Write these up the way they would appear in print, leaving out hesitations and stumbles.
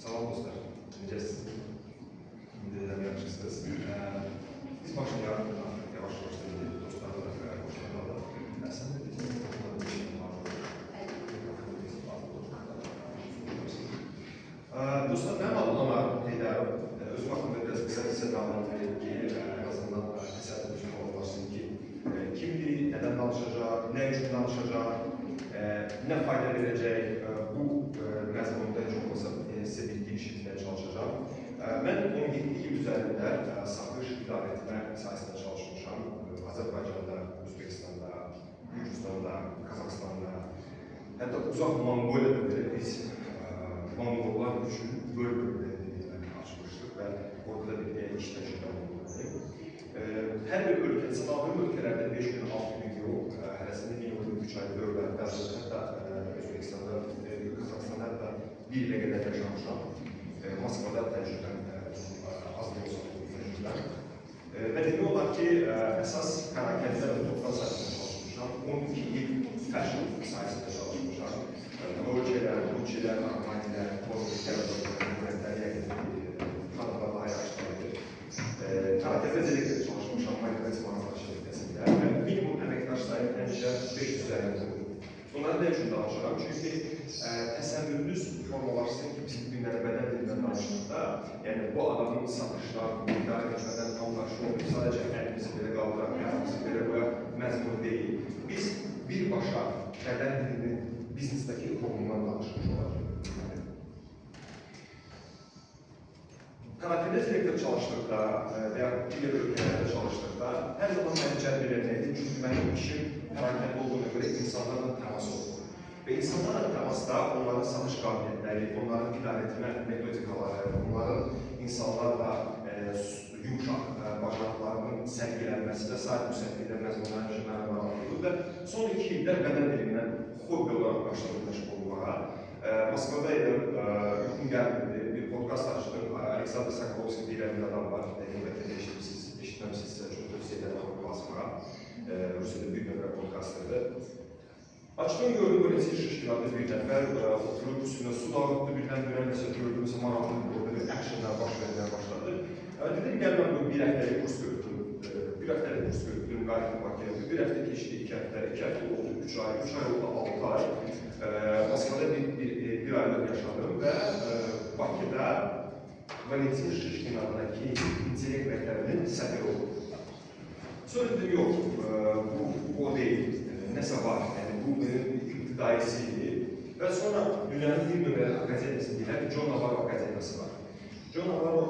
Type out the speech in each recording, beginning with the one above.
Salam dostlar, necəsiniz? Ümid yaxşısınız. Biz başlayalım artıq yavaş-yavaş dostlarla başlayalım. Sən də bizim dostlar, mənim adım Ömər Heydərov. Öz vaxtında biraz qısa məlumat verib ki, ən azından təsəvvür üçün olmasın ki, kimdir, nədən danışacaq, nə üçün danışacaq, nə fayda verəcək, bu məzmunda çox olsa sizə bir giriş etməyə çalışacağım. Mən 17 il üzərində satış idarəetmə sahəsində çalışmışam. Azərbaycanda, Özbəkistanda, Gürcüstanda, Qazaxstanda, hətta uzaq Monqoliyada belə biz Monqollar üçün bölgələrdə açmışdıq və orada da bir iş təcrübəm oldu. Hər bir ölkə, sadaqlı ölkələrdə 5 gün, 6 gün yox, hərəsində minimum 3 ay, 4 ay, bəzən hətta Özbəkistanda, Qazaxstanda hətta 1 ilə qədər yaşamışam. Moskvada təcrübəm az da olsa təcrübəm. Və demək olar ki, əsas Qarakənddə və Toxtan sahəsində çalışmışam. 12 il fəşn sahəsində çalışmışam. O ölkələr, Ruçilər, Armanilər, Bozbəklər, xanımlar daha yaxşılardır. Qarakənddə özelliklə çalışmışam Mayqaç Mağazalar şirkətəsində və minimum əməkdaş sayı həmişə 500 üzərində olur. Bunları nə üçün danışıram? Çünki təsəvvürünüz formalaşsın ki, bizim günləri bədən dilindən danışdıqda, yəni bu adamın satışlar, idarə etmədən anlaşılır olub, sadəcə əlimizi belə qaldıraq, əlimizi belə qoyaq, məzmun deyil. Biz birbaşa bədən dilinin biznesdəki rolundan danışmış olacaq. Qarakəndə direktor çalışdıqda və ya digər ölkələrdə çalışdıqda hər zaman məni cəlb edilməkdir. Çünki mənim işim Qarakəndə olduğuna görə insanlarla təmas olur. Və insanlarla təmasda onların satış qabiliyyətləri, onların idarə etmə metodikaları, onların insanlarla yumuşaq bacarıqlarının sərgilənməsi və sair bu sərgidə məzmunların üçün mənə maraqlıdır və son 2 ildə bədən dilindən hobi olaraq başladım məşğul olmağa. Moskvada idim, yuxum gəlmirdi, bir podkast açdım. Aleksandr Sokolovski deyilən bir adam var, əlbəttə eşitməmişsinizsə çox tövsiyə edirəm onu basmağa. Rusiyada bir nömrə podkastırdır. Açdım, gördüm, böyle şişkiladı bir nəfər, oturub üstünə su dağıtdı, birdən nəsə gördümsə maraqlıdır, orada bir actionlar baş verməyə başladı. Dedim, gəl mən bu bir həftəlik kurs gördüm, qayıtdım Bakıya, bir həftə keçdi, 2 həftə, 2 həftə oldu, 3 ay, 3 ay oldu, 6 ay. Moskvada bir aylıq yaşadım və Bakıda Valentin Şişkin adındakı intellekt məktəbinin sədri oldu. Sonra dedim, yox, bu o deyil, nəsə var, yəni bu benim iqtidayisi idi. Və sonra dünyanın bir nömrəli akademiyası deyilən John Navarro Akademiyası var. John Navarro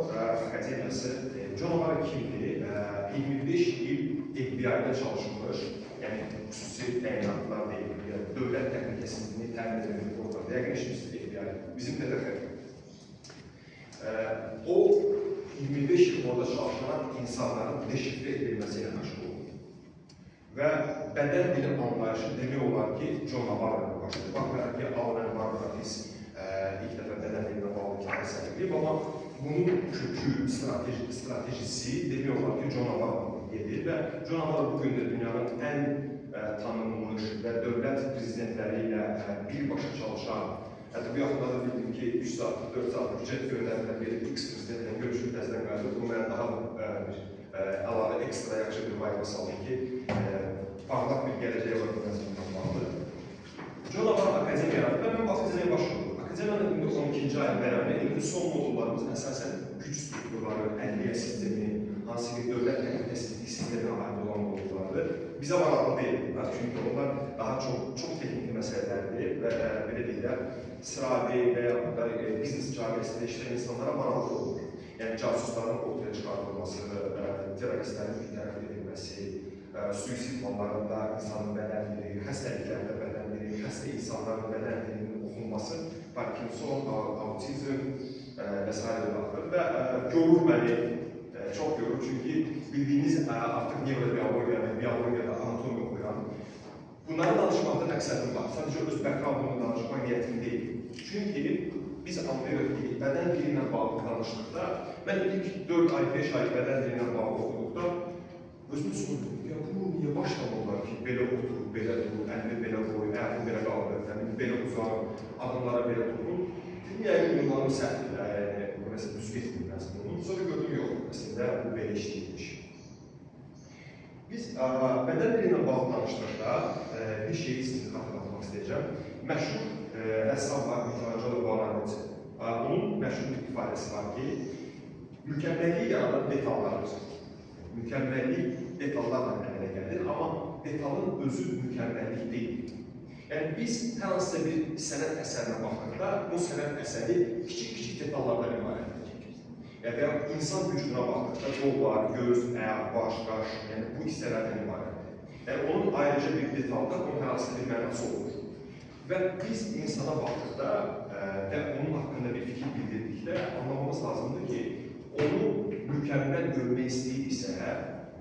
Akademiyası, John Navarro kimdir? 25 il FBI-də çalışılmış, yəni xüsusi təyinatlar deyil, dövlət təhlükəsizliyini təmin edən orada, yəqin işimizdir FBI, bizim TDF. O 25 il orada çalışan insanların deşifrə edilməsi ilə məşğul oldu. Və bədən dili anlayışı demək olar ki, John Navarro'ya başladı. Baxmayaraq ki, Alan Barbatis ilk dəfə bədən dilinə bağlı kitabı səhifləyib, amma bunun kökü, stratejisi demək olar ki, John Navarro gedir və John Navarro bugün də dünyanın ən tanınmış və dövlət prezidentləri ilə birbaşa çalışan, hətta bu yaxında da bildim ki, 3 saatlıq, 4 saatlıq ücret göndərilən bir X prezidentlə görüşüb təzdən qayıdır. Bu mənə daha əlavə ekstra yaxşı bir vayba saldı ki, parlaq bir gələcəyə var bu məzmundan bağlı. John Navarro akademiya yaradı və mən bu akademiyaya başladım. Akademiyanın indi 12-ci ayın bərabər, indi son modullarımız əsasən güc strukturları, əliyyə sistemi, hansı ki, dövlət təhlükəsizlik sisteminə aid olan modullardır. Bizə maraqlı deyil, çünki onlar daha çox texniki məsələlərdir və belə deyilər, sıravi və ya biznes camiəsində işləyən insanlara maraqlı olur. Yəni, casusların ortaya çıxarılması, teröristlərin bir tərəf edilməsi, suisid hallarında insanın bədən dili, xəstəliklərdə bədən dili, xəstə insanların bədən dilinin oxunması, Parkinson, autizm və s. daxil və görür məni, çox görür, çünki bildiyiniz artıq nevrobiologiya və biologiyada anatomiya oxuyan. Bunları danışmaqda məqsədim var, sadəcə öz backgroundunu danışmaq niyyətim deyil. Çünki biz bədən dili ilə bağlı danışdıqda, mən ilk 4 ay, 5 ay bədən dili ilə bağlı oxuduqda özümü sordum, ya bu niyə başlamırlar ki, belə oturur, belə durur, əlini belə qoyur, əlini belə qaldır, əlini belə uzar, adımlara belə durur. Dedim, yəni ünvanım səhvdir, yəni bu nəsə düz getmir məzmunum. Sonra gördüm, yox, əslində bu belə işləyirmiş. Biz bədən dili ilə bağlı danışdıqda bir şeyi sizin xatırlatmaq istəyəcəm. Məşhur rəssam var, Michelangelo Buonarroti. Onun məşhur bir ifadəsi var ki, mükəmməlliyi yaradan detallardır. Mükəmməllik detallarla əmələ gəlir, amma detalın özü mükəmməllik deyil. Yəni, biz hər hansısa bir sənət əsərinə baxdıqda, bu sənət əsəri kiçik-kiçik detallardan ibarətdir. Və insan vücuduna baxdıqda, qol var, göz, ayaq, baş, qaş, yəni bu hissələrdən ibarətdir. Yəni, onun ayrıca bir detalda, onun hər hansısa bir mənası olur. Və biz insana baxdıqda və onun haqqında bir fikir bildirdikdə anlamamız lazımdır ki, onu mükəmməl görmək istəyirsə,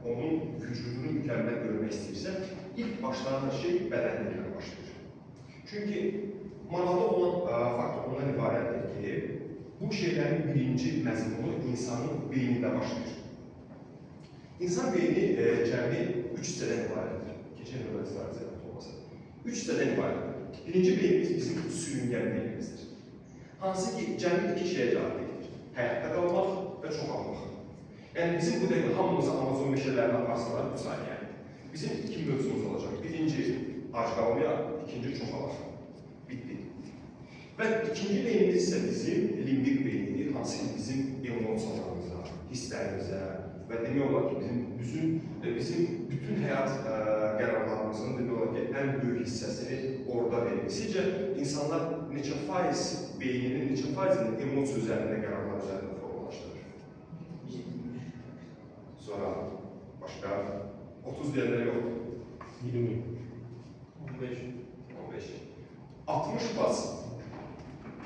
onun vücudunu mükəmməl görmək istəyirsə, ilk başlanan şey bədən dilindən başlayır. Çünki maraqlı olan faktor ondan ibarətdir ki, bu şeylərin birinci məzmunu insanın beynində başlayır. İnsan beyni cəmi 3 hissədən ibarətdir. Keçən il öyrəncilər olmasa. 3 hissədən ibarətdir. Birinci beynimiz bizim sürüngən beynimizdir. Hansı ki, cəmi 2 şeyə cavab verir. Həyatda qalmaq və çoxalmaq. Yəni, bizim bu dəqiqə hamımızı Amazon meşələrinə aparsalar 3 saniyə. Bizim 2 mövzumuz olacaq. Birinci, ac qalmaya, ikinci, çoxalaq. Bitti. Və ikinci beynimiz isə bizim limbik beynidir, hansı ki, bizim emosiyalarımıza, hisslərimizə və demək olar ki, bizim bütün həyat qərarlarımızın demək olar ki, ən böyük hissəsini orada verir. Sizcə, insanlar neçə faiz beyninin, neçə faizinin emosiya üzərində, qərarlar üzərində formalaşdırır? Sonra başqa 30 deyənlər yoxdur. 20. 15. 60%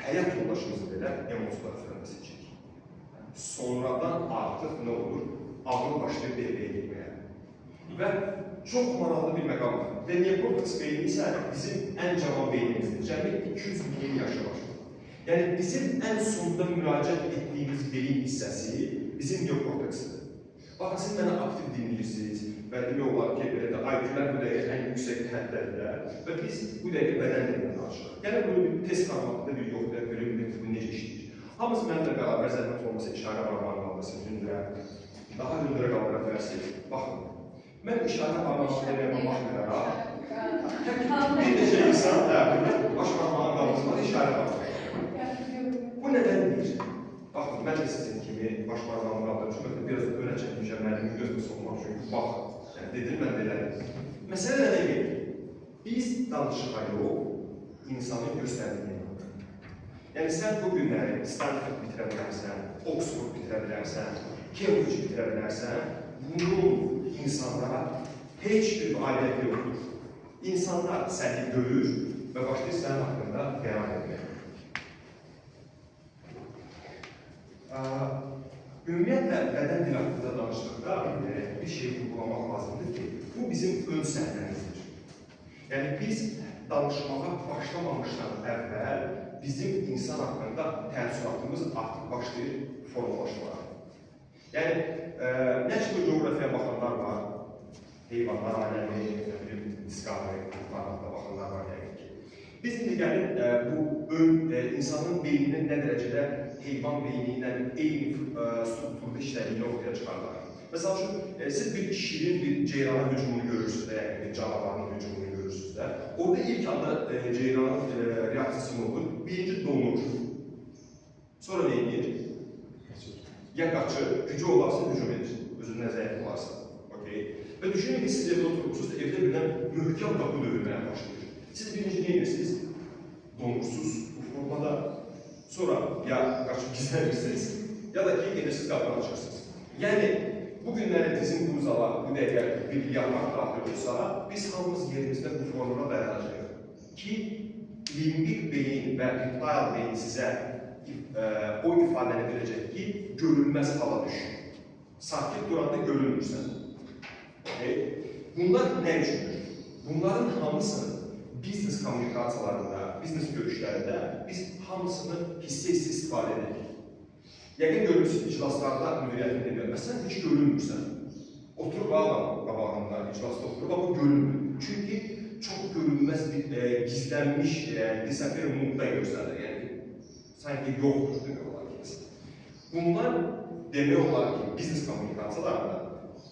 həyat yoldaşımızı belə emosiyalar üzərində seçir. Sonradan artıq nə olur? Ağıl başlayır devrəyə girməyə. Və çox maraqlı bir məqam var. Və neokorteks beyni isə bizim ən cavan beynimizdir. Cəmi 200 milyon yaşı var. Yəni, bizim ən sonunda müraciət etdiyimiz beyin hissəsi bizim neokorteksidir. Baxın, siz mənə aktiv dinləyirsiniz və demək olar ki, IQ-lər bu dəqiqə ən yüksək həddlərdə və biz bu dəqiqə bədən dilindən danışırıq. Yəni, bunu bir test formatında bir yoxdur, görün, bu necə işləyir. Hamısı mənimlə bərabər zəhmət olmasa işarə barmağını qaldırsın, hündürə, daha hündürə qaldıra bilərsiniz. Baxın, mən işarə barmağını deməyəmə baxmayaraq, tək bir neçə insan baş barmağını qaldırsınlar, işarə barmağını. Bu nədəndir? Baxın, mən də sizin kimi baş barmağını qaldırmışım, biraz önə çəkmişəm, mənim gözümü soxmaq üçün, bax, dedim, mən də elədim. Məsələ nədən gedir? Biz danışığa yox, insanın göstərdiyini yox. Yəni, sən bu günləri Stanford bitirə bilərsən, Oxford bitirə bilərsən, Cambridge bitirə bilərsən, bunun insanlara heç bir aidiyyəti yoxdur. İnsanlar səni görür və başlayır sənin haqqında qərar etmək. Ümumiyyətlə, bədən dili haqqında danışdıqda bir şey vurgulamaq lazımdır ki, bu bizim ön səhnəmizdir. Yəni, biz danışmağa başlamamışdan əvvəl bizim insan haqqında təəssüratımız artıq başlayır formalaşmağa. Yəni, National Geography-yə baxanlar var, heyvanlar aləmi, Discovery formatda baxanlar var, yəni ki. Biz indi gəlin bu insanın beyninin nə dərəcədə heyvan beyni ilə eyni strukturda işlədiyini ortaya çıxarlar. Məsəl üçün, siz bir şirin bir ceyrana hücumunu görürsünüz də, yəni bir canavarın hücumunu görürsünüz də. Orada ilk anda ceyranın reaksiyası nə olur? Birinci donur. Sonra nə edir? Ya qaçır, gücü olarsa hücum edir, özündən zəif olarsa. Və düşünün ki, siz evdə oturursunuz, evdə birdən möhkəm qapı döyülməyə başlayır. Siz birinci nə edirsiniz? Donursuz bu formada. Sonra ya qaçıb gizlənirsiniz, ya da ki, gedirsiniz qapını açırsınız. Yəni, bu günləri bizim bu zala, bu dəqiqə bir yapmaq daxil olsa, biz hamımız yerimizdə bu formada dayanacaq ki, limbik beyin və reptile beyin sizə o ifadəni verəcək ki, görülməz hala düşür. Sakit duranda görülmürsən. Bunlar nə üçündür? Bunların hamısını biznes kommunikasiyalarında, biznes görüşlərində biz hamısını hissə-hissə istifadə edirik. Yəqin görürsünüz, iclaslarda müdiriyyətin edir. Məsələn, heç görünmürsən. Oturub adam qabağında, iclasda oturub, amma görünmür. Çünki çox görünməz bir gizlənmiş disappear moodda göstərir. Yəni, sanki yoxdur demək olar ki. Bunlar demək olar ki, biznes kommunikasiyalarında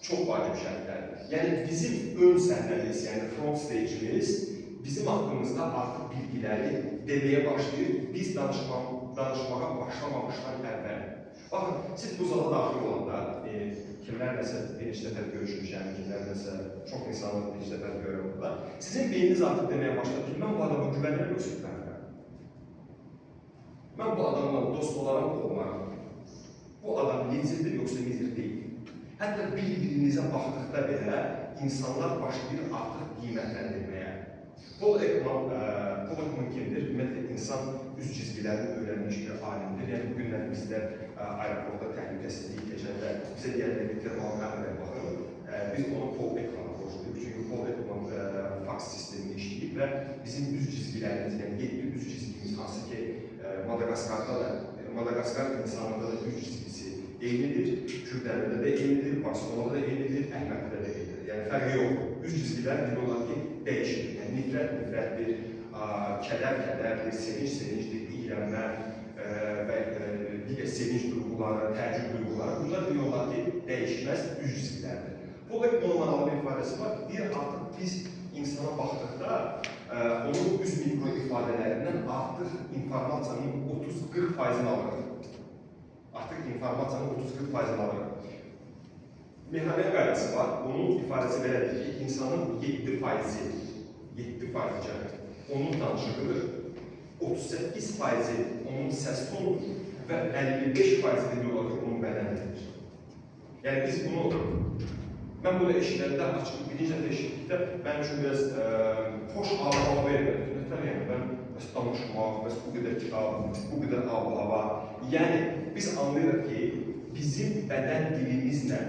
çox vacib şərtlərdir. Yəni bizim ön səhnəmiz, yəni front stage'imiz bizim haqqımızda artıq bilgiləri deməyə başlayır, biz danışmağa başlamamışdan əvvəl. Baxın, siz bu zala daxil olanda, kimlərləsə bir neçə dəfə görüşmüşəm, kimlərləsə çox insanlar bir neçə dəfə görürəm burada, sizin beyniniz artıq deməyə başladı ki, mən bu adama güvənirəm, yoxsa güvənirəm. Mən bu adamla dost olaram, olmaram. Bu adam liderdir, yoxsa lider deyil. Hətta bir-birinizə baxdıqda belə insanlar başlayır artıq qiymətləndirməyə. Paul Ekman kimdir? Ümumiyyətlə, insan üz cizgilərini öyrənmiş bir alimdir. Yəni, bugünlər bizdə aeroportda təhlükəsizliyi keçəndə bizə deyəndə bir termometrə baxırıq. Biz onu Paul Ekman'a borcluyuq. Çünki Paul Ekman faks sistemini işləyib və bizim üz cizgilərimiz, yəni 7 üz cizgimiz, hansı ki, Madagaskar insanlarda da üz cizgisi eynidir, Kürdələrdə də eynidir, Barcelonada da eynidir, Əhməddə də eynidir. Yəni, fərqi yoxdur. Üz cizgilər demək olar ki, dəyişir. Yəni, nifrət-nifrətdir, kədər-kədərdir, sevinç-sevincdir, iyrənmə və digər sevinç duyğuları, təəccüb duyğuları. Bunlar demək olar ki, dəyişməz üz cizgilərdir. Paul Ekmanın alı bir ifadəsi var. Deyir, artıq biz insana baxdıqda onun üz mikro ifadələrindən artıq informasiyanın 30-40%'ni alırıq. Artıq informasiyanın 30-40%'ni alırıq. Mexanik qaydası var, onun ifadəsi belədir ki, insanın 7%'i onun danışıqıdır, 38%'i onun səs tonudur və 55%'i demək olar ki, onun bədənidir. Yəni biz bunu, mən bunu eşidəndə açıq, birinci dəfə eşitdikdə mənim üçün biraz xoş hava vermədi. Yəni, mən danışmaq, bu qədər kitab, bu qədər hava. Yəni, biz anlayırıq ki, bizim bədən dilimizlə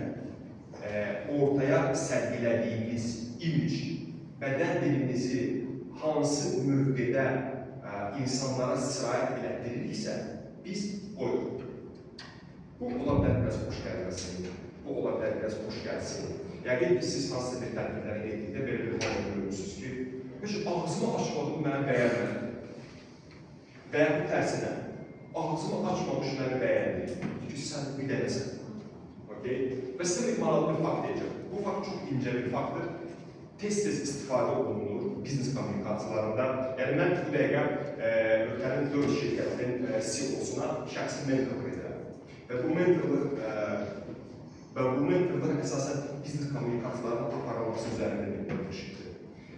ortaya sərgilədiyimiz image, bədən dilimizi hansı mövqedə insanlara sirayət elətdiririksə, biz qoyuruq. Bu ola bilər biraz xoş gəlməsin, bu ola bilər biraz xoş gəlsin. Yəqin ki, siz hansısa bir tədbirləri etdikdə belə bir hal görürsünüz ki, ağzımı açmadım, mənə bəyənmədi. Və ya bu tərsinə, ağzımı açmamış mənə bəyəndi ki, sən bir dənəsən. Və sizə bir maraqlı bir fakt deyəcəm. Bu fakt çox incə bir faktdır. Tez-tez istifadə olunur biznes kommunikasiyalarında. Yəni, mən bu dəqiqə ölkənin 4 şirkətinin CEO-suna şəxsi mentorluq edirəm. Və bu mentorluq əsasən biznes kommunikasiyalarının aparılması üzərində bir mentorluqdur.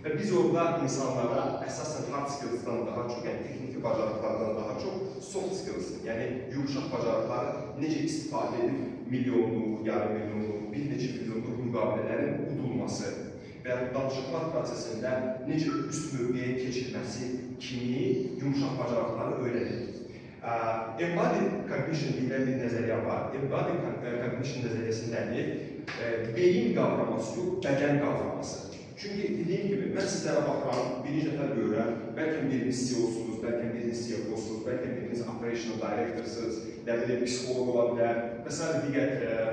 Və biz orada insanlara əsasən hard skills-dan daha çox, yəni texniki bacarıqlardan daha çox soft skills, yəni yumuşaq bacarıqları necə istifadə edib milyonluq, yarım milyonluq, bir neçə milyonluq müqavilələrin udulması və danışıqlar prosesində necə üst mövqeyə keçilməsi kimi yumuşaq bacarıqları öyrənir. Embodied cognition deyilən bir nəzəriyyə var. Embodied cognition nəzəriyyəsi nədir? Beyin qavraması yox, bədən qavraması. Çünki dediyim kimi, mən sizlərə baxıram, birinci dəfə görürəm, bəlkə biriniz CEO-sunuz, bəlkə biriniz CFO-sunuz, bəlkə biriniz operational director-sınız, nə bilim, psixolog ola bilər və s. digər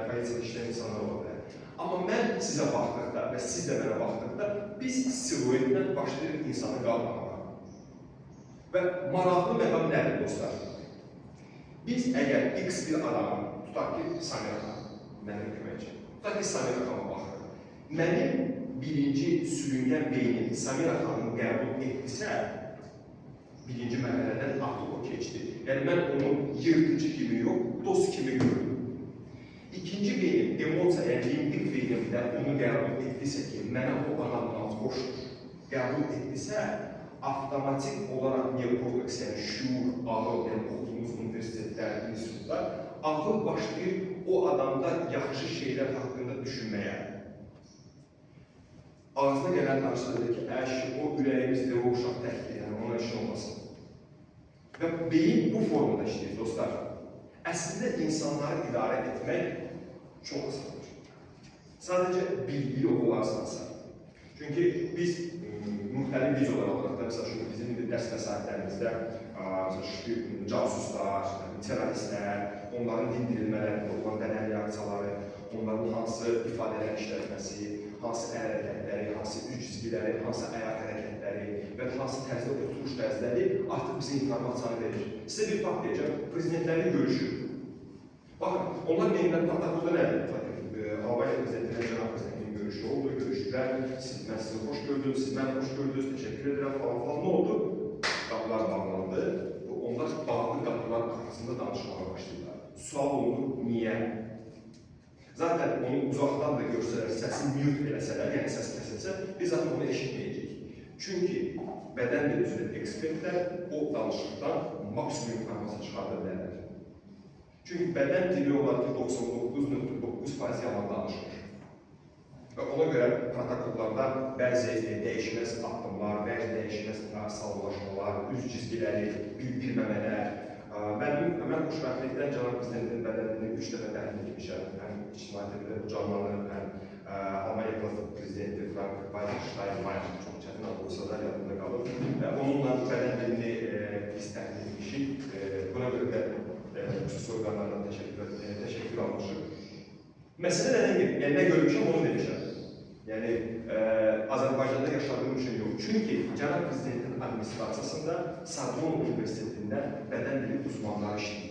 pozitiv işləyən insanlar ola bilər. Amma mən sizə baxdıqda və siz də mənə baxdıqda, biz siluetlə başlayırıq insanı qavramağa. Və maraqlı məqam nədir, dostlar? Biz əgər X bir adamı, tutaq ki, Samir xanım, mənim köməkçi, tutaq ki, Samir xanıma baxırıq. Mənim birinci sürüngən beynim Samir xanımı qəbul etdisə, birinci mərhələdən artıq o keçdi. Yəni, mən onu yırtıcı kimi yox, dost kimi görürüm. İkinci beynim, emosiya, yəni limbik beynimdə onu qəbul etdisə ki, mənə o adamdan xoşdur, qəbul etdisə, avtomatik olaraq neokorteks, yəni şuur, ağıl, yəni oxuduğumuz universitetlər, institutlar, ağıl başlayır o adamda yaxşı şeylər haqqında düşünməyə. Ağzına gələn qarşıda ki, o ürəyimizdə o uşaq təkdir, yəni ona işin olmasın. Və beyin bu formada işləyir, dostlar. Əslində insanları idarə etmək çox asandır. Sadəcə bilgili olarsansa. Çünki biz müxtəlif videolar alırıq da, məsəl üçün bizim dərs vəsaitlərimizdə casuslar, terroristlər, onların dindirilmələrində olan bədəni reaksiyaları, onların hansı ifadələr işlətməsi, hansı əl hərəkətləri, hansı üz cizgiləri, hansı ayaq hərəkətləri və hansı tərzdə oturuş oturuş tərzləri artıq bizə informasiyanı verir. Sizə bir fakt deyəcəm, prezidentlərin görüşü. Baxın, onlar neyinlər protokolda nədir? Albaniya prezidentinin, cənab prezidentinin görüşü oldu, görüşdülər, mən sizi xoş gördüm, siz mən xoş gördünüz, təşəkkür edirəm, falan, nə oldu? Qapılar bağlandı, onlar bağlı qapılar arasında danışmağa başlayırlar. Sual oldu, niyə? Zaten onu uzaqdan da görsələr, səsi mute eləsələr, yəni səs kəsilsə, biz zaten onu eşitməyəcəyik. Çünki bədən dili üzrə ekspertlər o danışıqdan maksimum informasiya çıxarda bilərlər. Çünki bədən dili olaraq 99.9% yalan danışır. Və ona görə protokollarda bəzi dəyişməz addımlar, bəzi dəyişməz sallaşmalar, üz cizgiləri, bilməmələr. Mən xoşbəxtlikdən cənab prezidentin bədən dilini 3 dəfə təhlil etmişəm. Həm ictimaiyyətdə bu canlanır, həm Almaniya prezidenti Frank Walter çox çətin adı olsa da yadında qalır. Onunla bədən dilini biz təhlil etmişik. Buna görə də xüsusi orqanlardan təşəkkür almışıq. Məsələ nədən gedir? Yəni, nə görmüşəm, onu demişəm. Yəni, Azərbaycanda yaşadığım üçün yox. Çünki cənab prezidentin administrasiyasında Sorbonne Universitetində bədən dili uzmanları işləyir.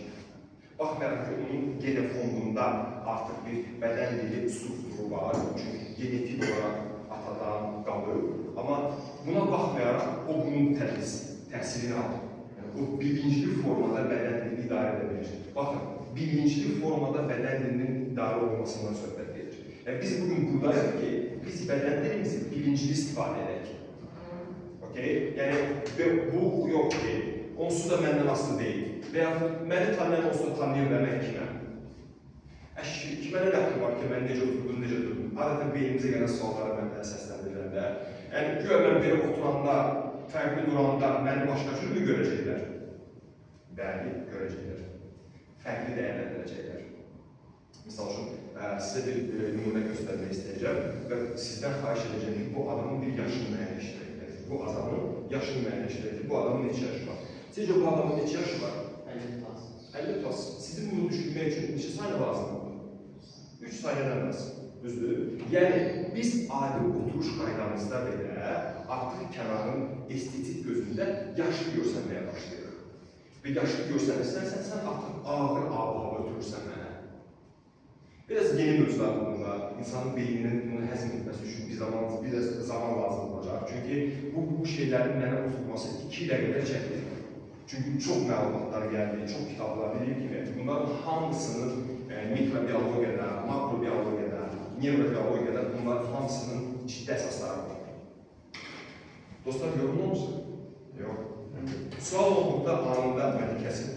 Baxmayaraq ki, onun gene fondunda artıq bir bədən dili strukturu var. Çünki genetik olaraq atadan qalır. Amma buna baxmayaraq, o bunun təsirini alır. O bilinçli formada bədən dilini idarə edə bilir. Baxın, bilinçli formada bədən dilinin idarə olmasından söhbət gedir. Biz bugün buradayıq ki, biz bədən dilimizi bilinçli istifadə edək. Yəni, bu yox ki, onsuz da məndən asılı deyil. Və yaxud, məni tanıyan olsa tanıyan və mən kiməm? Kimə nə dəxli var ki, mən necə oturdum, necə durdum? Adətən beynimizə gələn sualları məndən səsləndirirəndə. Yəni, güya mən belə oturanda, fərqli duranda məni başqa cür mü görəcəklər? Bəli, görəcəklər. Fərqli dəyərləndirəcəklər. Misal üçün, sizə bir nümunə göstərmək istəyəcəm və sizdən xahiş edəcəm ki, bu adamın bir yaşını müəyyənləşdirək. Bu adamın yaşını müəyyənləşdirək ki, bu adamın neçə yaşı var? Sizcə bu adamın neçə yaşı var? 50 plus. 50 plus. Sizin bunu düşünmək üçün neçə saniyə lazım olur? 3 saniyədən lazım. Düzdür? Yəni, biz adi oturuş qaydamızda belə artıq kənarın estetik gözündə yaşlı görsənməyə başlayırıq. Və yaşlı görsənirsənsə, sən artıq ağır ab-hava ötürürsən mənə. Biraz yeni mövzular bunlar, insanın beyninin bunu həzm etməsi üçün bir zaman lazım olacaq. Çünki bu şeylərin mənə oturması 2 dəqiqədə çəkilir. Çünki çox məlumatlar gəldi, çox kitablar deyil kimi, bunların hamısının mikrobiologiyada, makrobiologiyada, nevrobiologiyada bunların hamısının ciddi əsasları var. Dostlar, yorumlu musun? Yox. Sual olduqda anında məni kəsib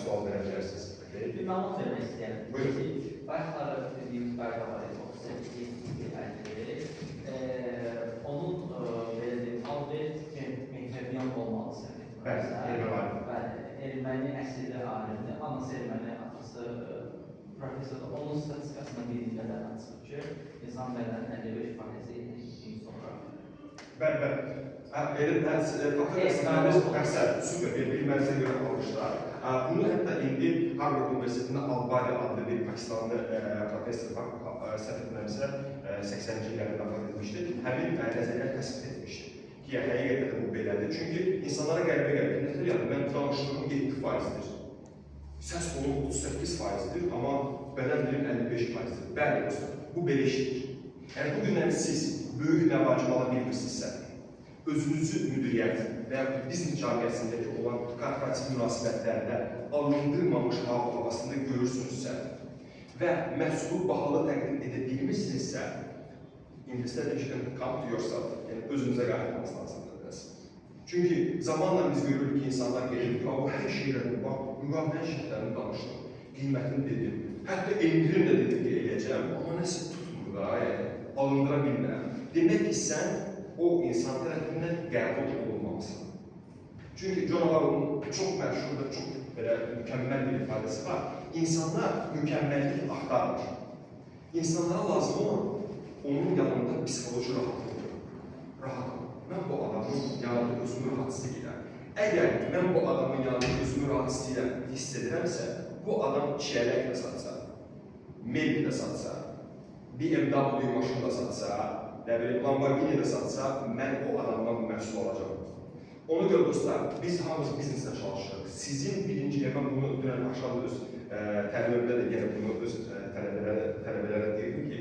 sual verə bilərsiniz. Bir məlumat vermək istəyirəm. Buyurun. Bayaqları dediyimiz Bayaq var, onun Albert Mehterbiyan olmalısı. Erməni əsilli alimdir, anası erməni, atası professordur. Onun statistikasına bir illərdən çıxır ki, insan bədənin 55% yetişdikdən sonra. Bəli. Super, bilmənizə görə almışlar. Bunu hətta indi Harvard Universitetində Albari adlı bir Pakistanlı professor var, səhv etməmsə 80-ci illərdə vəfat etmişdi. Həmin nəzəriyyə təsbit etmişdi. Ki, həqiqətən də bu belədir. Çünki insanlara qəribə gəlir. Nətər yəni, mən danışdığım 7%-dir. Səs tonu 38%-dir, amma bədən dilim 55%-dir. Bəli, dostlar, bu belə işdir. Yəni, bugündən siz böyük məvacib ala bilmirsinizsə, özünüzü müdiriyyət və ya biznes camiyyəsindəki olan korporativ münasibətlərdə alındırmamış hava-havasında görürsünüzsə və məhsulu bahalı təqdim edə bilmirsinizsə, İngilislər demişkən, come to yourself, yəni özünüzə qayıtmanız lazımdır biraz. Çünki zamanla biz görürük ki, insanlar gelir, bu hər şeylərini, müqavilə şirkətlərini danışdım, qiymətini dedim, hətta endirim də dedim ki, eləyəcəm, amma nəsə tutmur da, yəni, alındıra bilmirəm. Demək ki, sən o insan tərəfindən qəbul olunmalısan. Çünki John Avalon'un çox məşhur və çox mükəmməl bir ifadəsi var. İnsanlar mükəmməllik axtarmır. İnsanlara lazım olan onun yanında psixoloji rahatlıqdır. Rahatım. Mən bu adamın yanında özümü rahat hiss edirəm. Əgər mən bu adamın yanında özümü rahat hiss edirəmsə, bu adam çiyələk də satsa, mebel də satsa, BMW maşın da satsa, Lamborghini də satsa, mən o adamdan məhsul alacağım. Ona görə dostlar, biz hamımız biznesdə çalışırıq. Sizin birinci, mən bunu dünən aşağıda öz təlimimdə də yenə bunu öz tələbələrə deyirdim ki,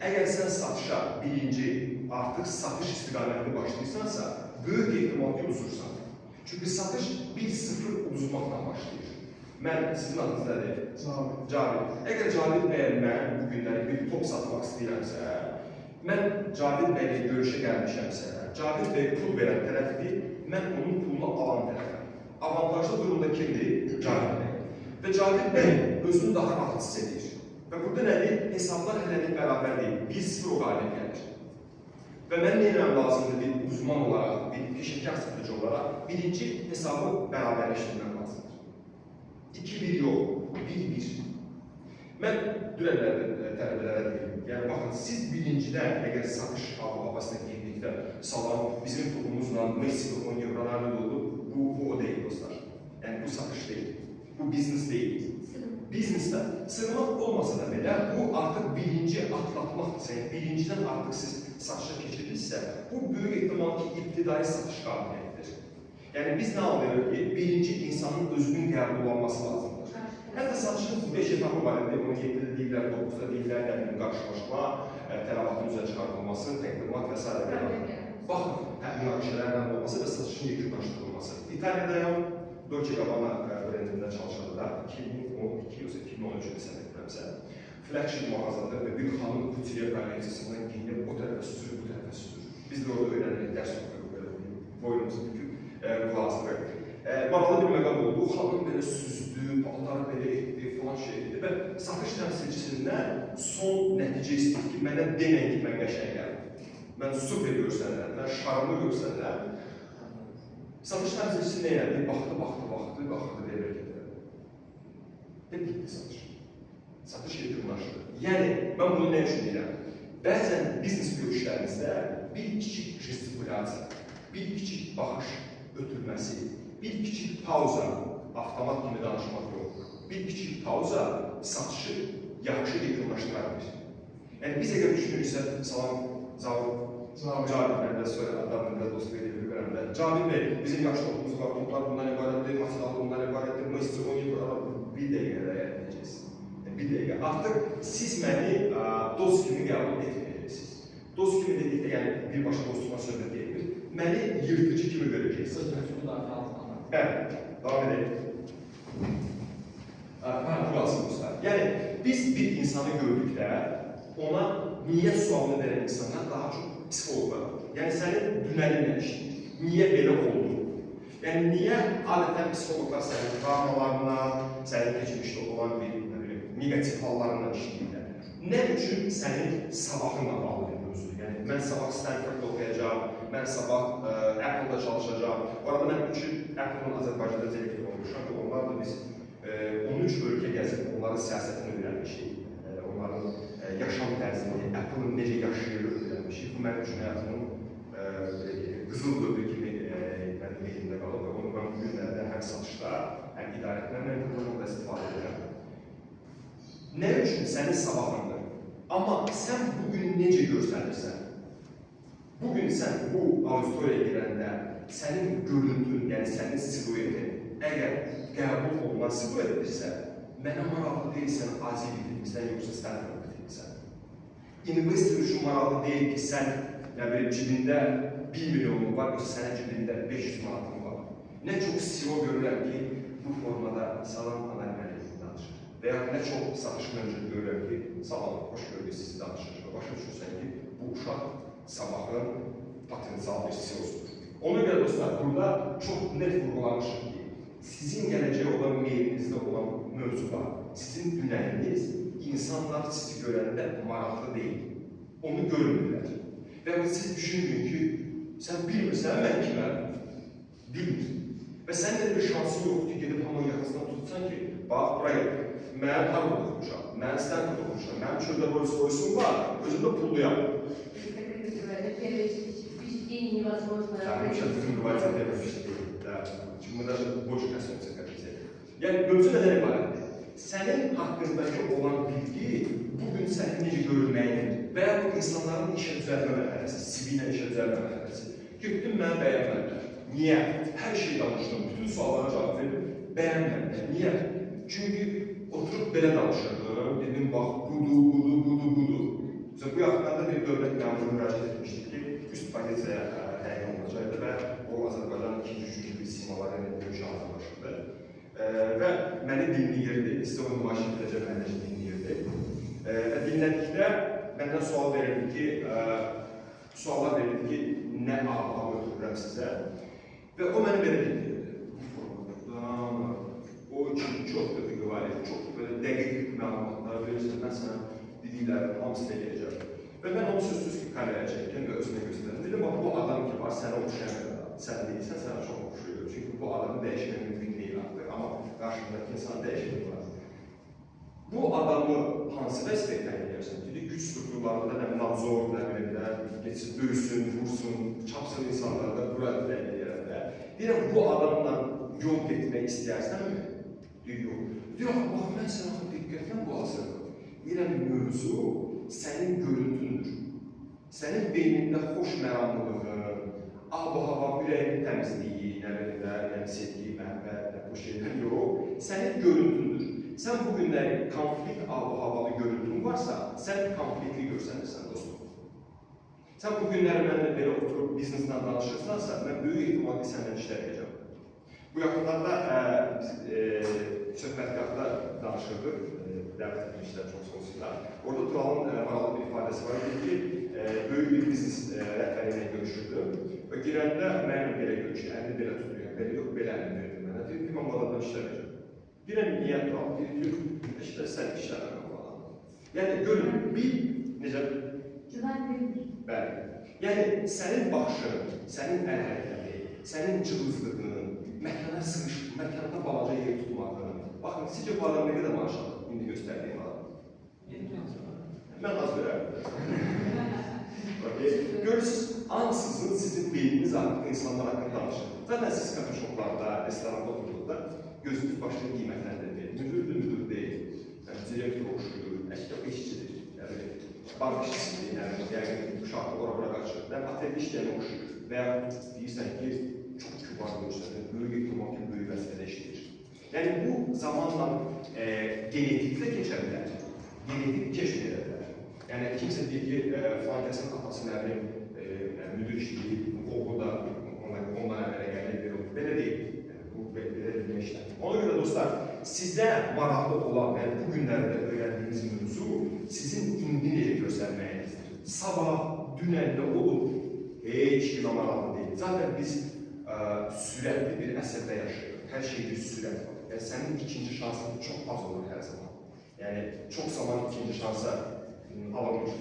əgər sən satışa birinci, artıq satış istiqamətli başlayırsansa, böyük ehtimal ki, uzursan. Çünki satış 1-0 uzmaqla başlayır. Mən sizin adınız nədir? Cavid. Əgər Cavid bəyə mən bu günləri bir top satmaq istəyirəmsə, mən Cavid bəylə görüşə gəlmişəmsə, Cavid bəy pul verən tərəfdir, mən onun pulunu alan tərəfəm. Avantajlı durumda kimdir? Cavid bəy. Və Cavid bəy özünü daha rahat hiss edir. Və burada nədir? Hesablar hələlik bərabər deyil, 1-0 o qalib gəlir. Və mən neyələm lazımdır bir uzman olaraq, bir peşəkar satıcı olaraq, birinci hesabı bərabərləşdirmək lazımdır. 2-1 yox, 1-1. Mən dünənlərdə tələbələrə deyim, yəni baxın, siz birincidən, əgər satış havasına girdikdə, salam, bizim pulumuzla Messi və oynayıb, Ronaldo oldu, bu o deyil dostlar. Yəni bu satış deyil, bu biznes deyil. Biznesdə sırmaq olmasa da belə, bu artıq birinci atlatmaqdırsa, yəni birincidən artıq siz satışa keçirirsə, bu böyük ehtimal ki, ibtidai satış qabiliyyətidir. Yəni biz nə anlayırıq ki, birinci insanın özünün qəbul olması lazımdır. Hətta satışın 5 etapı var, onu 7-də deyirlər, 9-da deyirlər, qarşılaşma, tələbatın üzrə çıxartılması, təqdimat və s. Baxın, münaqişələrlə olması və satışın yekunlaşdırılması. İtaliyadayam, Dolce Gabbana brendində çalışanda 2012-2013 sənət etmirəmsə, flagship mağazadır və bir xanım Kutiriya kolleksiyasından giyinib o tərəfə süzür, bu tərəfə süzür. Biz də orada öyrənirik, dərs oxuyuq, belə boynumuzu büküb, qulaqsırıq. Maraqlı bir məqam oldu, xanım belə süzdü, paltarı belə etdi, falan şey etdi və satış təmsilçisindən son nəticə istəyir ki, mənə deməyin ki, mən qəşəng gəldim. Mən super görsənirəm, mən şarmlı görsənirəm. Satış təmsilçisi nə elədi? Baxdı, verir gedirəm. Və bitdi satış. Satış yetirməşdir. Yəni, mən bunu nə üçün deyirəm? Bəzən biznes görüşlərinizdə bir kiçik gestikulyasiya, bir kiçik baxış ötürməsi, bir kiçik pauza, avtomat kimi danışmaq yox, bir kiçik pauza satışı yaxşı yetirməşdirə bilir. Yəni, biz əgər düşünürüksə, salam, Cavid məndə sonra adamında dost verir, görəndə. Cavid bəy, bizim yaxşı topumuz var, toplar bundan ibarətdir, maçıdalı bundan ibarətdir, Messi oynayıb, bir dəqiqədə edəcəksiniz. Bir dəqiqə. Artıq siz məni dost kimi qəbul etməyəcəksiniz. Dost kimi dedikdə, yəni birbaşa dostuma söhbət edilir, məni yırtıcı kimi görəcəksiniz. Bəli, davam edək. Burası dostlar. Yəni, biz bir insanı gördükdə, ona niyə sualını verən insanlar daha çox psixologlar. Yəni, sənin dünəlin nə işləyir? Niyə belə oldu? Yəni, niyə adətən psixologlar sənin travmalarına, sənin keçmişdə olan bir negativ hallarından işləyirlər? Nə üçün sənin sabahınla bağlı bir mövzudur? Yəni, mən sabah Stanfordda oxuyacağım, mən sabah Apple-da çalışacağım. Bu arada mən üçün Apple-ın Azərbaycanda direktor olmuşam ki, onlar da biz 13 ölkə gəzib, onların siyasətini öyrənmişik. Onların yaşam tərzini, Apple-ın necə yaşayır öyrənmişik. Bu mənim üçün həyatımın qızıl dövrü kimi mənim beynimdə qalıb və onu mən bu günlərdə həm satışda, həm idarətmə mentorluğunda istifadə edirəm. Nə üçün sənin sabahındır? Amma sən bugünü necə görsənirsən? Bugün sən bu auditoriyaya girəndə sənin görüntün, yəni sənin siluetin əgər qəbul olunan siluetdirsə, mənə maraqlı deyilsən Aziya bitirmişsən, yoxsa Stanford bitirmişsən. İnvestor üçün maraqlı deyil ki, sən cibində 1 milyonun var, yoxsa sənin cibində 500 manatın var. Nə çox CEO görürəm ki, bu formada salam anal mənəliyyəti danışır. Və ya nə çox satış meneceri görürəm ki, salam, xoş gördük sizi danışır. Başa düşürsən ki, bu uşaq sabahın potensial bir CEO'sudur. Ona görə dostlar, burada çox net vurgulanmışıq ki, sizin gələcəyə olan meylinizdə olan mövzu var. Sizin dünəyiniz insanlar sizi görəndə maraqlı deyil. Onu görmürlər. Və siz düşünməyin ki, sən bilmirsən, mən kiməm? Bilmir. Və sənin də bir şansın yoxdur ki, gedib hamın yaxasından tutsan ki, bax, buraya, mən Harvard oxumuşam, mən Stanford oxumuşam, mənim çöldə Rolls Royce'um var, özümdə pulluyam. Мы даже больше коснемся, как здесь. Yəni, mövzu nədən ibarətdir? Sənin haqqındakı olan bilgi bugün sənin necə görülməyindir və ya bu insanların işə düzəlmə mərhələsi, CV-lə işə düzəlmə mərhələsi. Götdün, mənə bəyənmədilər. Niyə? Hər şey danışdım, bütün suallara cavab verdim, bəyənmədim. Niyə? Çünki oturub belə danışırdım, dedim, bax, budur. Bu yaxınlarda bir dövlət məmuru müraciət etmişdik ki, üst pozisiyaya təyin olunacaqdı və o Azərbaycanın ikinci-üçüncü bir simaları görüşə hazırlaşırdı. Və məni dinləyirdi, sizə o nümayiş ediləcək mənəci dinləyirdi. Və dinlədikdə məndən suallar verirdi ki, nə ağlam ötürürəm sizə. Və o məni belə dinləyirdi. O üçün çox dəqiq var, çox dəqiq məlumatlar verirsən, mən sənə dediklərin hamısını eləyəcəm. Və mən onu sözsüz ki, kameraya çəkdim və özünə göstərdim. Dedim, bax, bu adam ki var, sənə oxşayan qədər. Sən deyilsən, sənə çox oxşuyur. Çünki bu adamı dəyişmək mümkün deyil artıq. Amma qarşımdakı insan dəyişmək var. Bu adamı hansı vəzifətlə eləyərsən? Dedi, güc strukturlarında nabzor, geçsin, döysün, vursun, çapsın insanları da bura eləyərəm də. Deyirəm, bu adamla yol getmək istəyirsənmi? Deyir, yox. Deyir, bax, mən sənə diqqətlə bu asırım. Deyirəm, mövzu sənin görüntündür. Sənin beynində xoş məramlılığın, ab-hava, ürəyin təmizliyi, sevgi, məhəbbət, bu şeylər yox, sənin görüntündür. Sən bu günləri konflikt ab-havalı görüntün varsa, sən konfliktli görsənirsən, dostum. Sən bu günləri mənlə belə oturub bizneslə danışırsansa, mən böyük ehtimalle səndən işləyəcəm. Bu yaxınlarda biz söhbətgahda danışırdıq, dəvət etmişlər çox sonsuzlar. Orada Turalın maraqlı bir ifadəsi var, dedi ki, böyük bir biznes rəhbəri ilə görüşürdüm və girəndə mənimlə belə görüşdü, əlini belə tutuyor, belə yox, belə əlini verdi mənə. Deyir ki, mən bu adamdan işləməyəcəm. Deyirəm, niyə Tural? Deyir ki, sən işləməm falan. Yəni, görün, bir, necə? Güvən verir. Bəli. Yəni, sənin baxışın, sənin əl hərəkəti, sənin cılızlığın, məkana sığışdığın, məkanda balaca yer tutmağın. Baxın, sizcə bu adam nə qədər maaş alır, indi göstərdiyim adam? Mən az verərdim. Görürsünüz, ansızın sizin beyniniz artıq insanlar haqqında danışır. Zaten siz kafeşoplarda, restoranda oturduğunda gözünüz başlayıb qiymətləndirməyir. Müdür deyil, direktor oxşuyur, işçidir, bank işçisidir, uşaqlı ora-bura qaçır, ateli işləyən oxşuyur və ya deyirsən ki, çox kübar görsənir, böyük ehtimal ki, böyük vəzifədə işləyir. Yəni, bu zamanla genetiklə keçə bilər, genetik keşf edə bilər. Yəni, kimsə deyir ki, filan kəsin atası nəbrim, müdür işləyir, oğlu da ondan əmələ gəlir, belə deyil. Bu, belə bilmək işlər. Ona görə dostlar, sizə maraqlı olan, yəni bu günlərdə öyrəndiyiniz mövzu sizin indi necə göstərməyinizdir. Sabah, dünəldə olub, heç kimə maraqlı deyil. Zaten biz sürətli bir əsrdə yaşayırıq. Hər şey bir sürət var. Yəni, sənin ikinci şansın çox az olur hər zaman. Yəni, çox zaman ikinci şansa alınmış.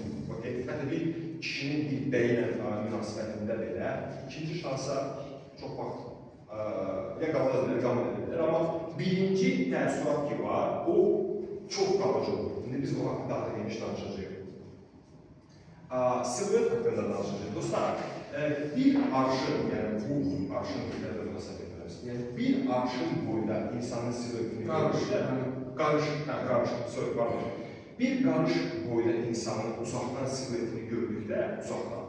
Hətta bir kişinin bir bəylə münasibətində belə ikinci şansa çox vaxt ya qalada qamət edilir. Amma birinci təəssürat ki var, o çox qalıcı olur. İndi biz o haqqında daha geniş danışacağıq. Siluet haqqında danışacağıq. Dostlar, bir arşın, yəni bu arşın bir arşın boyda insanın siluetini görürsə, bir qarış boyda insanın uzaqdan siluetini gördükdə, uzaqdan,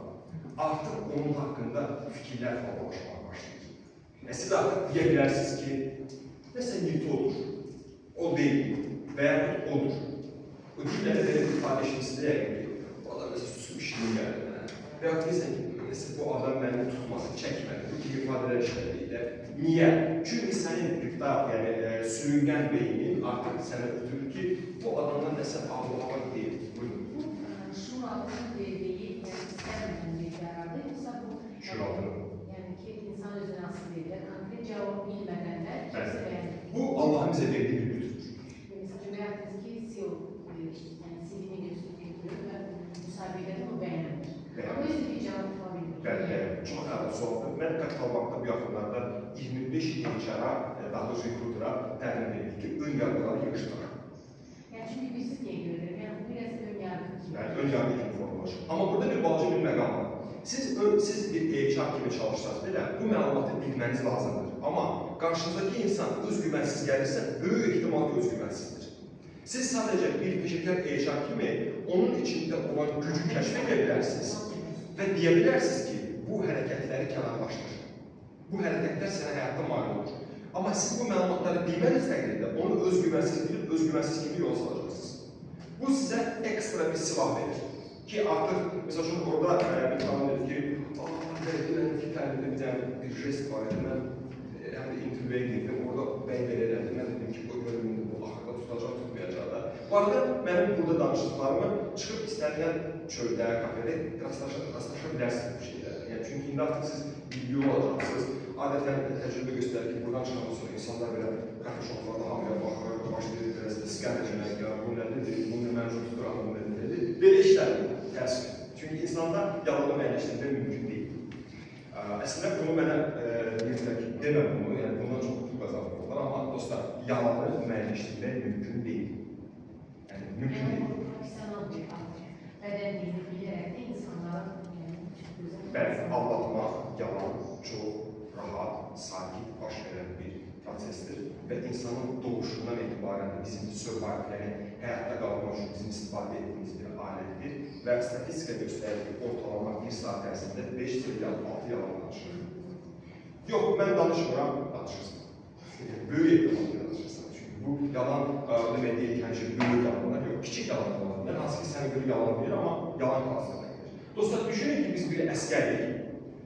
artıq onun haqqında fikirlər formalaşmağa başlayır. Siz artıq deyə bilərsiniz ki, nəsə niyeti olur, o deyil və ya odur. O cümlədə belə bir ifadə işinizdə yəqin ki, bu adam nəsə susub işini gəldi mənə. Və ya deyirsən ki, bu adam məni tutmadı, çəkmədi, bu kimi ifadələr işlədikdə. Niyə? Çünki sənin sürüngən beynin artıq sənə ötürür ki, bu adamdan nəsə ağlı-hava deyil. Buyurun. Bu şuuraltının verdiyi, istənməyən bir qərardır, yoxsa bu? Şuuraltının. Yəni ki, insan özünə asıl verilir, konkret cavab bilmədən də kimsə bəyənir. Bu, Allahın bizə verdiyi bir lütfüdür. Mesela cümləyətiniz ki, CV-ni götürür və müsabiqədə o bəyənir. Ama özü bir cavab tutabilir. Bəli, çox əla sualdır. Mən Kapital Bankda bu yaxınlarda 25 HR-a, daha doğrusu rekruter'a təlim verildi ki, ön yargıları yığışdırır. Yəni çünki biz niyə görürük? Yəni bu biraz ön yargı kimi. Yəni ön yargı kimi formalaşır. Amma burada bir balaca bir məqam var. Siz bir HR kimi çalışsanız belə, bu məlumatı bilməniz lazımdır. Amma qarşınızdakı insan özgüvənsiz gəlirsə, böyük ehtimal ki, özgüvənsizdir. Siz sadəcə bir peşəkar HR kimi onun içində olan gücü kəşf edə bilərsiniz və deyə bilərsiniz ki, bu hərəkətləri kənarlaşdır. Bu hərəkətlər sənə həyatda mane olur. Amma siz bu məlumatları bilməniz təqdirdə onu özgüvənsiz bilib, özgüvənsiz kimi yola salacaqsınız. Bu sizə ekstra bir silah verir. Ki artıq, məsəl üçün, orada bir tanım dedi ki, mənim iki təlimdə bir jest var idi, mən həm də intervüyə girdim, orada bəy belə elədi, mən dedim ki, bu bölümündə bu axırda tutacaq, tutmayacaq da. Bu arada mənim burada danışdıqlarımı çıxıb istənilən çöldə, kafedə rastlaşa bilərsiniz bu şeylərdə. Yəni, çünki indi artıq siz bilgi olacaqsınız. Adətən təcrübə göstərir ki, buradan çıxandan sonra insanlar belə kartoşoklarda hamıya baxır, başlayır, biraz skən etmək, bu nədir, bunu məncə tuturam, bu nədir. Belə işlər təəssüf. Çünki insanda yalanı müəyyənləşdirmək mümkün deyil. Əslində, bunu mənə deyirlər ki, demə bunu, yəni bundan çox pul qazanırlar, amma dostlar, yalanı müəyyənləşdirmək mümkün deyil. Yəni, mümkün deyil. Yəni, bu profesional bir adı. Bədən dilini bilərək də insanların Bəli, aldatmaq, yalan çox rahat, sakit baş verən bir prosesdir və insanın doğuşundan etibarən bizim survival, yəni həyatda qalmaq üçün bizim istifadə etdiyimiz bir alətdir və statistika göstərir ki, ortalama bir saat ərzində 5 serial 6 yalan danışır. Yox, mən danışmıram, danışırsın. Böyük ehtimalle danışırsın. Çünki bu yalan demək deyil ki, həmişə böyük yalanlar, yox, kiçik yalanlar olur. Mən hansı ki, sənə görə yalan verir, amma yalan klasına gəlir. Dostlar, düşünün ki, biz bir əskərik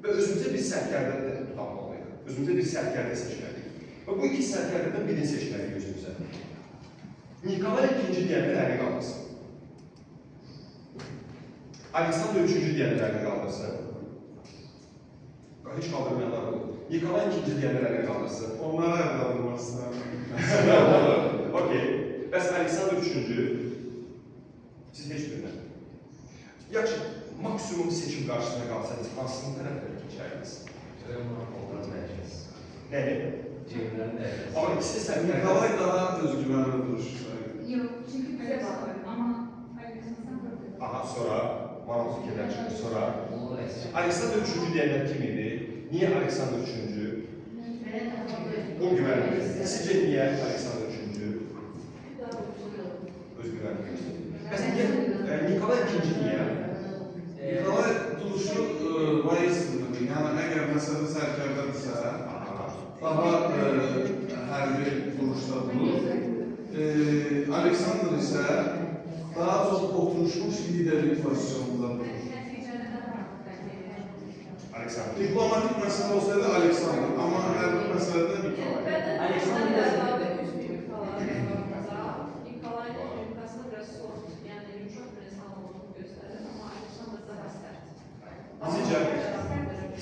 və özümüzə bir sərkərdə tutanmalıyıq. Özümüzə bir sərkərdə seçməliyik. Və bu iki sərkərdədən birini seçməliyik özümüzə. Nikolay II deyənlər əli qaldırsın. Aleksandr III deyənlər əli qaldırsın. Heç qaldırmayanlar olur. Nikolay II deyənlər əli qaldırsın. Onlara əli qaldırmasın. Okey. Bəs Aleksandr III, siz heç birinə. Yaxşı, maksimum seçim qarşısına qalsanız, hansını tərəflərə keçərdiniz? Nəli? Amma ikisi sərkərdə. Nikolay daha özgüvənli duruşur. Yok, çünkü bize bağlı ama Alexander Aha, sonra maraqlı fikirlər çıxır, sonra Aleksandr III deyənlər kim idi? Niyə Aleksandr III? O güvənli. Sizcə niyə Aleksandr III? Özgüvənli göstərir. Bəs niyə Nikolay II niyə? Nikolay duruşu vayizdir. Yəni, əgər məsələ sərkərdədirsə, daha hərbi duruşda durur. Aleksandr isə daha çox oturuşmuş liderlik pozisyonunda durur. Aleksandr. Diplomatik məsələ olsaydı Aleksandr, amma hərbi məsələdə Nikolay.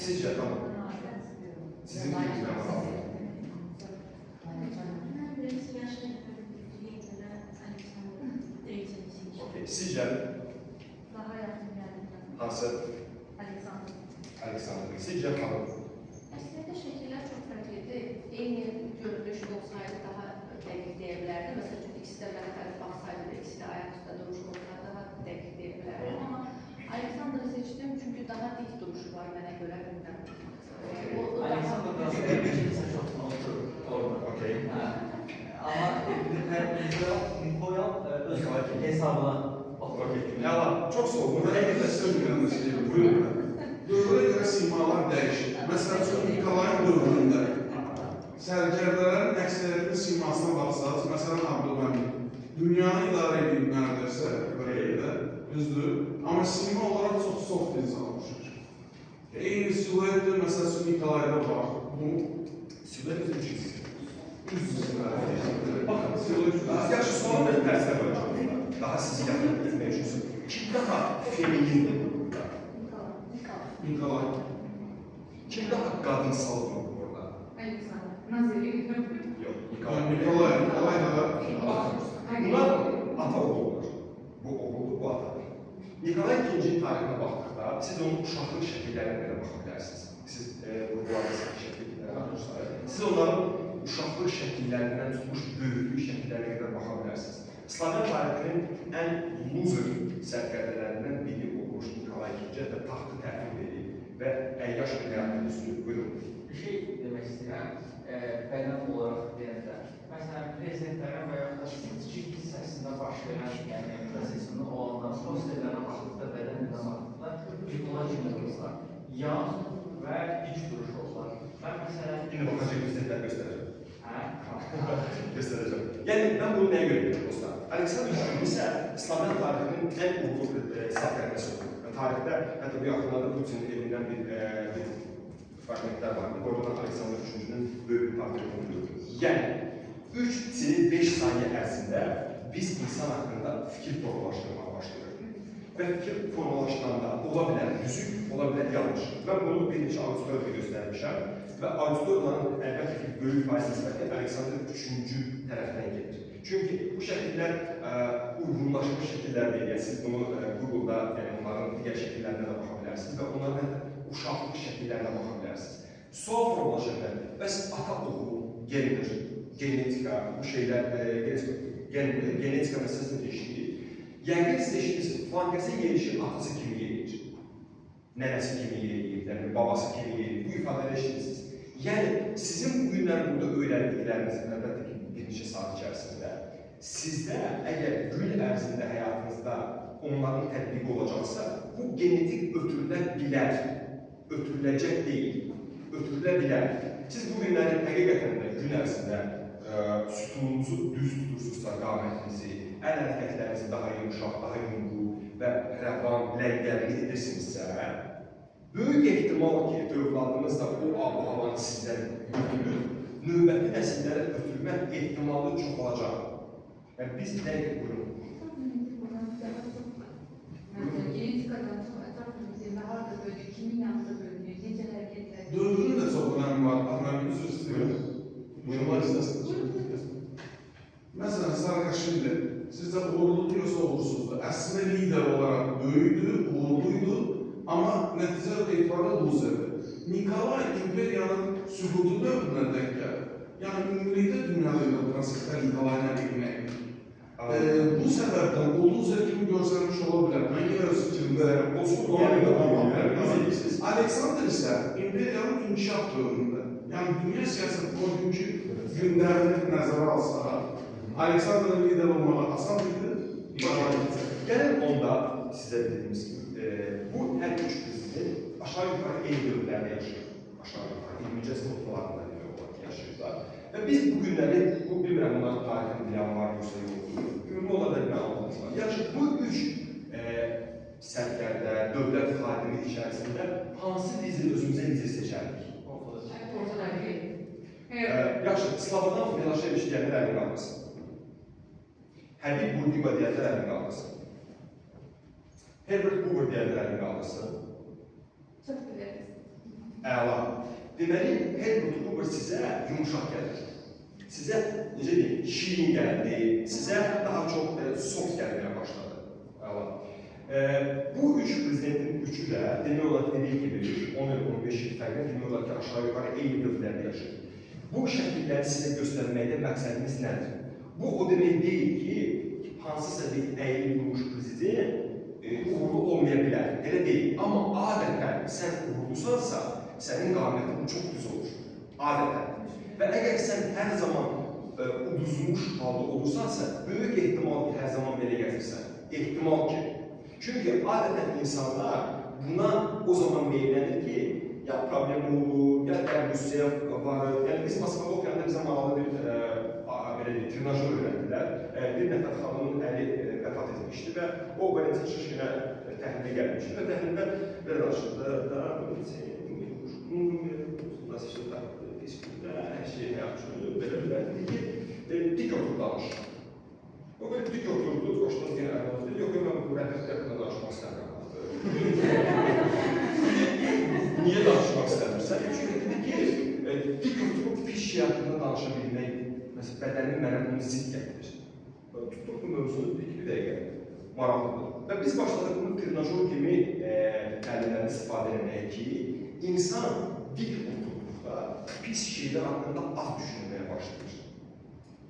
Sizcə, tamam. Sizin fikriniz var. Okey, sizcə daha yakın geldi. hansı? Aleksandr. Sizcə xanım? Əslində şəkillər çox fərqlidir. Eyni görünüş olsaydı daha dəqiq deyə bilərdim. Məsələn, ikisi də mənə tərəf baxsaydı da, ikisi də ayaq üstə duruş olsaydı daha dəqiq deyə bilərdim. Amma Aleksandr'ı seçdim çünki daha dik duruşu var mənə görə bilməm. Aleksandr da ikinci çox oturur orada. Okey. Amma Nikola öz hesabına Okey. Əla, çox soğuk. Burada əgər söyləyən bir şey buyurun. Dövrə görə simalar dəyişir. Məsələn, üçün Nikolayın dövründə sərkərdələrin əksəriyyətinin simasına baxsaq, məsələn, Abdülhamid dünyanı idarə edib nərdəsə, belə, düzdür. Amma sima olaraq çox soft insan olmuşdur. Eyni siluetdir, məsələn, üçün Nikolayda var. Bu Siluet özü üçün. üz cizimləri. Baxın, Siluet yaxşı, sonra mən tərsine qoyacağım. Daha sizi yaxın etmək üçün. Kim daha feminizmdir burada? Nikolay. Kim daha qadınsaldır burada? Alexander. Naziri. Yox, Nikolay da Baxın, bunlar ata oğuldur. Bu oğuldur, bu atadır. Nikolay II tarixinə baxdıqda, siz onun uşaqlıq şəkillərinə belə baxa bilərsiniz. Siz vurguladığınız şəkillərə baxırsınız. Siz onların uşaqlıq şəkillərindən tutmuş böyüklük şəkillərinə qədər baxa bilərsiniz. Slavyan tarixinin ən loser sərkərdələrindən biri olmuş Nikolay II və taxtı təhvil edib və əyyaş bir həyatını üstü. Buyurun. bir şey demək istəyirəm. Bədən olaraq deyəndə, məsələn, prezidentlərin və yaxud da seçki hissəsində baş verən, yəni prosesində olanlar, posterlərə baxdıqda, bədən ilə baxdıqda Nikolay kimi dururlar. Yan və dik duruş olurlar. Ben mesela... İndi bakacaq prezidentlər göstərəcəm. Hə? Göstərəcəm. Yəni, mən bunu nəyə görə bilirəm, dostlar? Aleksandr Şukin isə İslamiyat tarixinin ən uğurlu sərkərdəsidir. Tarixdə, hətta bu yaxınlarda Putinin evindən bir fragmentlər var. Oradan Aleksandr Şukinin böyük bir portretini görürük. Yəni, 3-5 saniyə ərzində biz insan haqqında fikir formalaşdırmağa başlayırıq. Və fikir formalaşdıranda ola bilər düzük, ola bilər yanlış. Mən bunu bir neçə auditoriyada göstərmişəm və auditoriyaların əlbəttə ki, böyük faiz nisbəti Aleksandr 3-cü tərəfdən gedir. Çünki bu şəkillər uyğunlaşmış şəkillər deyil. Yəni, siz bunu Google-da onların digər şəkillərinə də baxa bilərsiniz və onların uşaqlıq şəkillərinə baxa bilərsiniz. Sual formalaşırlar, bəs ata-oğul, gendir, genetika, bu şeylər, genetika məsələsində işləyir. Yəqin siz eşidirsiniz, filankəsin yerişin atası kimi yeriyir, nənəsi kimi yeriyir, babası kimi yeriyir, bu ifadələri eşidirsiniz. Yəni, sizin bu günlər burada öyrəndikləriniz, əlbəttə ki, bir neçə saat içərisində, sizdə əgər gün ərzində həyatınızda onların tətbiqi olacaqsa, bu genetik ötürülə bilər, ötürüləcək deyil, ötürülə bilər. Siz bu günləri həqiqətən də gün ərzində sütununuzu düz tutursunuzsa, qamətinizi, əl hərəkətlərinizi daha yumuşaq, daha yumru və rəvan, ləngərli edirsinizsə, böyük ehtimal ki, övladınız da o ab-havanı sizdən götürür, növbəti nəsillərə ötürmə ehtimalı çoxalacaq. Yəni, biz dəqiq buyurun. Genetikadan daha da böyle, kimin yanında böyle, gece hareketler. Dövrün de çok önemi var. Ben bir söz istiyorum. Buyurmak istersiniz. Mesela Saakashvili, sizce uğurlu diyorsa uğursuzdu. Aslında lider olarak büyüdü, uğurluydu ama netice itibariyle luzerdi. Nikolay İmperiyanın sübutu dövrüne denk geldi. Yani ümumilikdə dünyada prosesdə Nikolayla bilmək. Bu səbəbdən o luzer kimi görsənmiş ola bilər. Mən yenə öz fikrimdə olsun, Aleksandr isə İmperiyanın inkişaf dövründə, yəni dünya siyasəti o günkü gündəmini nəzərə alsa, Aleksandrın lider olmağı asan idi. Gəlin onda sizə dediyimiz kimi, bu hər üç prezident aşağı yukarı eyni dövrlərdə yaşayır. Aşağı yukarı 20-ci əsr ortalarında demək olar ki, yaşayırlar. Və biz bu günləri, bu bilmirəm, onların tarixini bilən var, yoxsa yoxdur. Ümumi olaraq bir anlamımız var. Yəni, bu üç sərkərdə, dövlət xadimi içərisində hansı lider özümüzə lider seçərdik? Yaxşı, Slavadan Miloševiç deyənlər əlini qaldırsın. Həbib Burdiba deyənlər əlini qaldırsın. Herbert Hoover deyənlər əlini qaldırsın. Çok biliriz. Əla. Deməli, Herbert Hoover sizə yumuşaq gəlir. Sizə, necə deyim, şirin gəldi, sizə daha çox soft gəlməyə başladı. Əla. Bu üç prezidentin üçü də, demək olar ki, dediyi gibi 10 il, 15 il fərqlə, demək olar ki, aşağı yukarı eyni dövrlərdə yaşayır. Bu şəkilləri sizə göstərməkdə məqsədimiz nədir? Bu, o demək deyil ki, hansısa bir əyil durmuş prezident uğurlu olmaya bilər. Elə deyil. Amma adətən sən uğurlusansa, sənin qamətin çox düz olur. Adətən. Və əgər sən hər zaman uduzmuş halda olursansa, böyük ehtimal ki, hər zaman belə gəzirsən. Ehtimal ki. Çünki adətən insanlar buna o zaman meylənir ki, ya problem olur, ya Rusiya var. Yəni, biz Moskvada oxuyanda bizə maraqlı bir trinajör öyrəndilər. Bir nəfər xanımın əli vəfat etmişdi və o Valentin Şişkinə təhlildə gəlmişdi və təhlildə belə danışırdı da, hər şey yaxşı, belə dedi ki, dik otur danış. O belə dik oturdu, qoşdan yenə əylazı dedi, yox, mən bu rəhbət haqqında danışmaq istəmirəm. Niyə danışmaq istəmirsən? Çünki dedi ki, dik oturub pis şey haqqında danışa bilmək, məsələn, bədənin mənə bunu zid gətirir. Tutduq bu mövzunu bir dəqiqə, maraqlıdır. Və biz başladıq bunu trinajör kimi təlimlərdə istifadə etməyə ki, insan dik oturduqda pis şeylər haqqında az düşünməyə başlayır.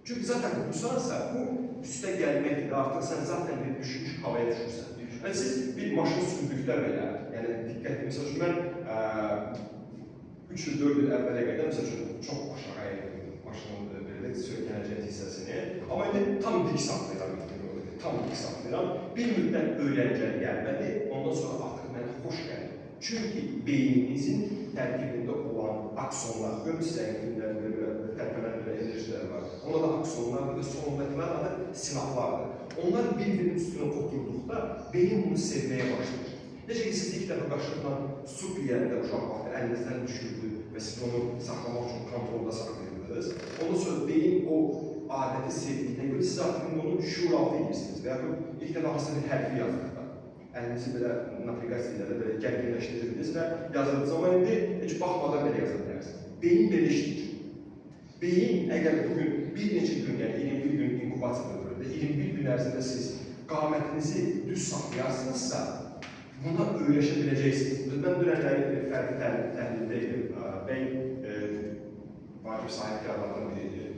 Çünki zaten qursansa, bu üstə gəlməkdir, artıq sən zaten bir düşmüş havaya düşürsən. Yəni, siz bir maşın sürdükdə belə, yəni diqqətli, məsəl üçün, mən 3 il, 4 il əvvələ qədər, məsəl üçün, çox aşağı əyirdim maşının belə söykənəcək hissəsini. Amma indi tam dik saxlayıram, tam dik saxlayıram. Bir müddət öyrəncəli gəlmədi, ondan sonra artıq mənə xoş gəldi. Çünki beyninizin tərkibində olan aksonlar, görürsünüz filmlərdə belə tərpənən bir enerjilər var. Onlar da aksonlardır və sonundakılar adı sinaplardır. Onlar bir-birinin üstünə oturduqda beyin bunu sevməyə başlayır. Necə ki, siz ilk dəfə qaşıqla su piyərində uşaq vaxtı əlinizdən düşürdü və siz onu saxlamaq üçün kontrolda saxlayırdınız. Ondan sonra beyin o adəti sevdikdən görə siz artıq onu şuuraltı edirsiniz və yaxud ilk dəfə hansısa bir hərfi yazdıqda əlinizi belə naviqasiya ilə belə gərginləşdirirdiniz və yazırdınız. Amma indi heç baxmadan belə yaza bilərsiniz. Beyin belə işləyir. Beyin əgər bugün bir neçə gün, yəni 21 gün inkubasiya dövründə, 21 gün ərzində siz qamətinizi düz saxlayarsınızsa, buna öyrəşə biləcəksiniz. Mən dünənləri fərqli təhlildə idim. Bəy vacib sahibkarlardan biridir.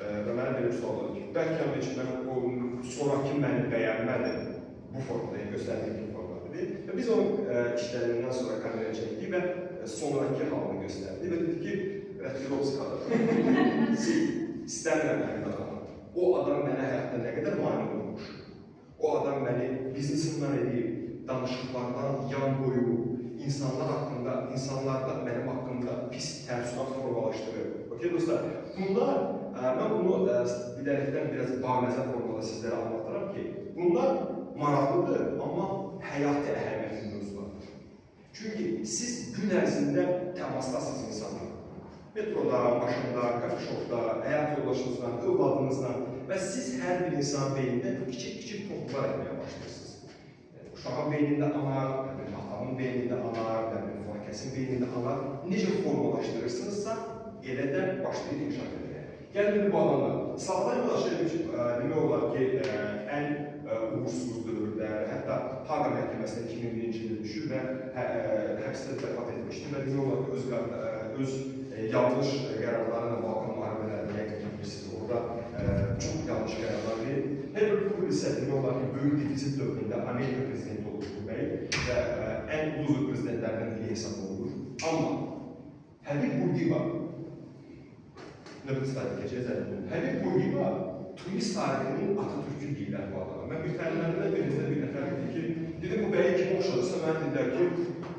Və mənə belə bir sual oldu ki, bəlkə mən o sonraki məni bəyənmədi bu formada, göstərdiyim bir formadadır. Və biz onun işlərindən sonra kameraya çəkdik və sonraki halını göstərdi və dedi ki, Rətkirovskadır. İstəmirəm həmin adamı. O adam mənə həyatda nə qədər mani olmuş. O adam məni biznesimdən edib, danışıqlardan yan qoyub, insanlar haqqında, insanlarda mənim haqqında pis təəssürat formalaşdırır. Okey dostlar, bunlar, mən bunu bilərəkdən biraz baməzə formada sizlərə anlatıram ki, bunlar maraqlıdır, amma həyati əhəmiyyətli mövzulardır. Çünki siz gün ərzində təmasdasınız insanlar. Metroda, maşında, kafeşopda, həyat yoldaşınızla, övladınızla və siz hər bir insan beynində kiçik toplumlar etməyə başlayırsınız. Uşağın beynində anar, atanın beynində anar, kəsin beynində anar. Necə formalaşdırırsınızsa, elə də başlayır inkişaf etməyə. Gəlin bir bu adamda. Sağdan yolaşı demək olar ki, ən uğursuz dövrdə, hətta Haqa məhkəməsinə 2001-ci ildə düşür və həbsdə vəfat etmişdir və demək olar ki, öz yanlış qərarlarla Balkan müharibələrində yəqin bilirsiniz, orada çox yanlış qərarlar verir. Herbert Hoover isə demək olar ki, böyük defizit dövründə Amerika prezidenti olur bu bəy və ən loser prezidentlərdən biri hesab olunur. Amma Həbib Burgiba, Həbib Burgiba turist tarixinin Atatürk'ü deyirlər bu adama. Mən bir təlimlərdə bir nəfər dedi ki, dedim bu bəyi kim oxşadırsa, mən dedilər ki,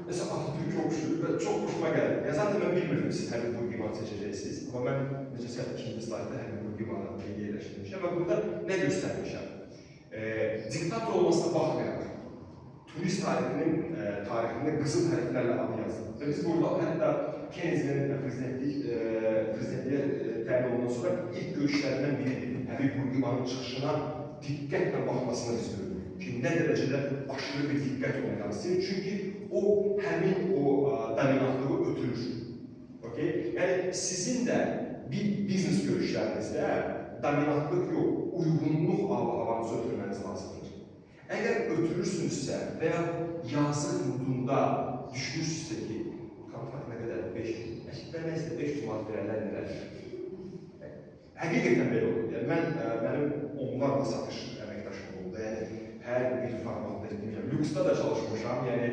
mesela Atatürk'ü oxşudur və çox xoşuma gəlir. Yəni, zaten mən bilmirdim siz Həbib Burgibanı seçəcəksiniz, amma mən necəsə ikinci slayda Həbib Burgibanı yerləşdirmişəm və burada nə göstərmişəm? Diktator olmasına baxmayaraq, turist tarixində qızıl hərflərlə adı yazılır. Və biz burada hətta Kennedy'nin prezidentliyə təyin olundan sonra ilk görüşlərindən biridir. Həbib Burgibanın çıxışına diqqətlə baxmasını biz görürük ki, nə dərəcədə aşırı bir diqqət olmayan istəyir. Çünki o, həmin o dominantlığı ötürür. Yəni, sizin də bir biznes görüşlərinizdə dominantlıq yox, uyğunluq havanızı ötürməniz lazımdır. Əgər ötürürsünüzsə və ya yazıq yurdunda düşünürsünüzsə ki, kontrakt nə qədər? 5 gün. Mən nəsə 500 manat verərlər nələr? Həqiqətən belə olur. Mənim onlarla satış əməkdaşım oldu. Yəni, hər bir formatda etmişəm. Lüksda da çalışmışam. Yəni,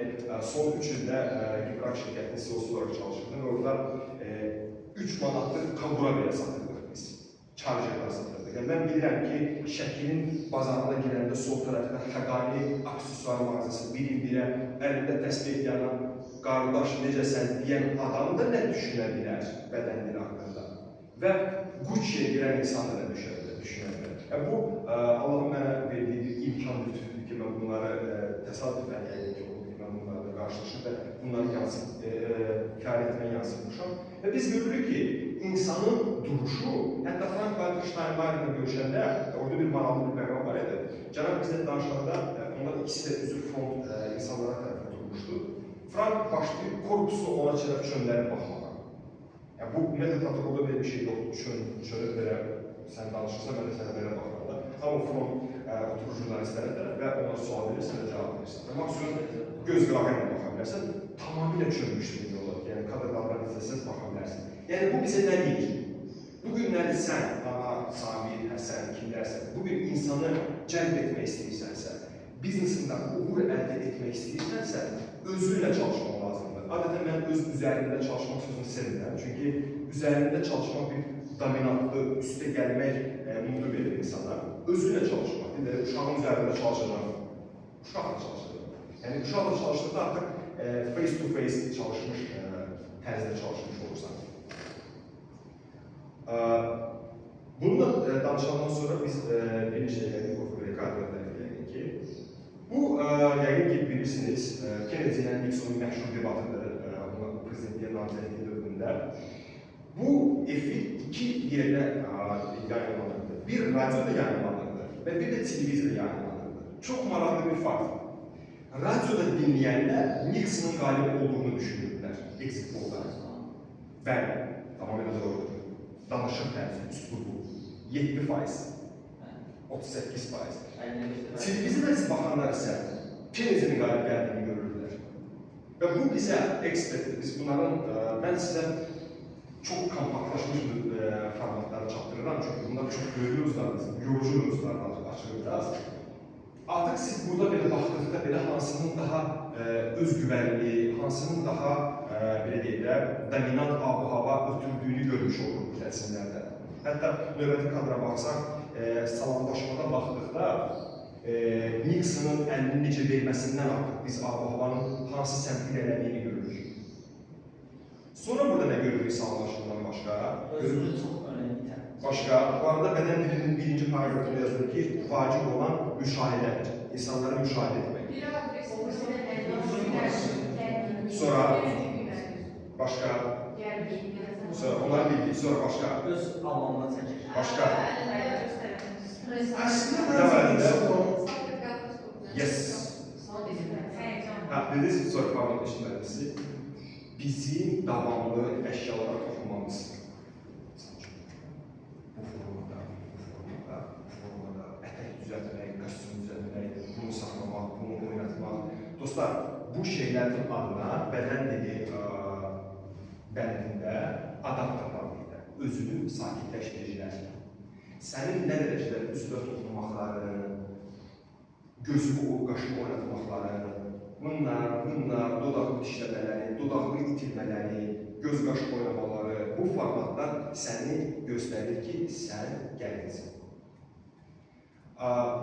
son 3 ildə Gibrak şirkətinin CEO-su olaraq çalışırdım və orada 3 manatlıq kabura belə satırdıq biz. Charger'lar satırdıq. Yəni, mən bilirəm ki, Şəkinin bazarına girəndə sol tərəfdə Xəqani aksesuar mağazası bir-birə əlində təsbih yanan qardaş necəsən deyən adam da nə düşünə bilər bədən dili haqqında və Gucci'yə girən insan da nə düşünə bilər. Bu, Allahın mənə verdiyi bir imkan lütfüdür ki, mən bunları təsadüfən yəqin ki, mən bunlarla qarşılaşıb və bunları kar etmə yansıtmışam. Və biz görürük ki, insanın duruşu, hətta Frank-Walter Steinmeier-lə görüşəndə orada bir maraqlı bir məqam var idi. Cənab prezident danışanda onlar ikisi də üzr fond insanlara tərəfə durmuşdu. Frank başlayıb korpusunu ona çərəf çönlərə baxmağa. Yəni, bu ümumiyyətlə protokolda belə bir şey yoxdur. Çönüb belə, sən danışırsan, mən də sənə belə baxmalı. Amma front oturur jurnalistlərə tərəf və ona sual verir, sən də cavab verirsən. Maksimum göz qırağı ilə baxa bilərsən, tamamilə çönmüşdür yollar. Yəni, kadrlardan izləsəz baxa bilərsən. Yəni, bu bizə nə deyir? Bugünləri sən, ana, Samir, Həsən, kimlərsən, bugün insanı cəlb etmək istəyirsənsə, biznesində uğur əldə etmək istəyirsənsə, özünlə çalışmaq lazımdır. Adətən mən öz üzərində çalışmaq sözünü sevmirəm. Çünki üzərində çalışmaq bir dominantlı, üstə gəlmək umudu verir insana. Özünlə çalışmaq, uşağın üzərində çalışacaq, uşaqla çalışacaq. Yəni, uşaqla çalışdıqda artıq face-to-face çalışmış, tərzdə çalışmış olursan. Bununla danışandan sonra biz bir şeyləri rekadrətlər edək ki, bu yəqin ki bilirsiniz, Kennedy ilə Nixonun məşhur debatıdır, prezidentliyə namizədliyi dövründə. Bu efir iki yerdə yayınlanırdı. Bir radioda yayınlanırdı və bir də televizorda yayınlanırdı. Çox maraqlı bir fakt. Radioda dinləyənlər Nixonun qalib olduğunu düşünürdülər exit poll'da. Bəli, tamamilə doğrudur. Danışıq tərzi, üslubu 7%, 38%. Televiziyada baxanlar isə Kennedy'nin qalib gəldiyini görürdülər. Və bu bizə ekspertdir. Biz bunların, mən sizə çox kompaktlaşmış formatları çatdırıram. Çünki bunlar çox böyük mövzulardır, yorucu mövzulardan açıq biraz. Artıq siz burada belə baxdıqda belə hansının daha özgüvənli, hansının daha belə deyək də, dominant ab-hava ötürdüyünü görmüş oluruq bu təsimlərdə. Hətta növbəti kadra baxsaq, salamlaşmada baxdıqda Nixonun əlini necə verməsindən artıq biz ab-havanın hansı səmtə gələdiyini görürük. Sonra burada nə görürük salamlaşmadan başqa? Özünü çox önəmli. Başqa, bu arada bədən dilinin birinci paragrafında yazılır ki, vacib olan müşahidədir. İnsanları müşahidə etmək. Sonra başqa, onları bildik, sonra başqa. Öz alanına çəkir. Başqa. Əslində mən Yes. Dediniz, sonra pardon, eşitmədim sizi. Bizim davamlı əşyalara toxunmamız. Bu formada ətək düzəltmək, kostyum düzəltmək, bunu saxlamaq, bunu oynatmaq. Dostlar, bu şeylərin adına bədən dili bəndində adaptatorluqda özünü sakitləşdiricilər. Sənin nə dərəcədə üzvə toxunmaqları, gözünü qaşını oynatmaqları, bunlar, dodaqlı dişləmələri, dodaqlı itirmələri, göz qaşı oynamaları, bu formatlar səni göstərir ki, sən gəlirsən.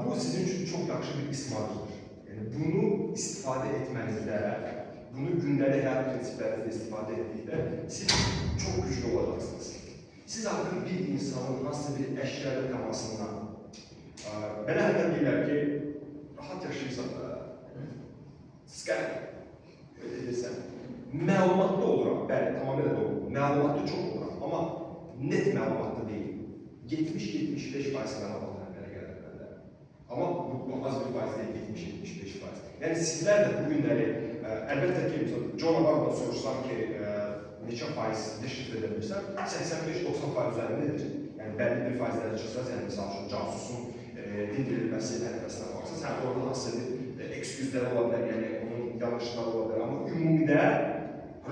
Bu sizin üçün çox yaxşı bir ismarıdır. Yəni, bunu istifadə etmənizdə, bunu gündəlik həyat prinsiplərinizdə istifadə etdikdə siz çox güclü olacaqsınız. Siz artıq bir insanın hansısa bir əşyayla temasından, mənə həldən deyirlər ki, rahat yaşayırsan da, skəl, edirsən. Məlumatlı oluram, bəli, tamamilə doğru. Məlumatlı çox oluram, amma net məlumatlı deyil. 70-75% məlumatlı həmlərə gəlir məndə. Amma bu az bir faiz deyil, 70-75%. Yəni sizlər də bu günləri, əlbəttə ki, John Abardan soruşsam ki, neçə faiz deşifr edə bilirsən, 85-90% üzərindedir. Yəni bəlli bir faizlərdə çıxsaz, yəni misal üçün casusun dindirilməsi əlbəsinə baxsın, sən orada hansısa bir eksküzləri ola bilər, yəni onun yanlışları ola bilər. Amma ümumidə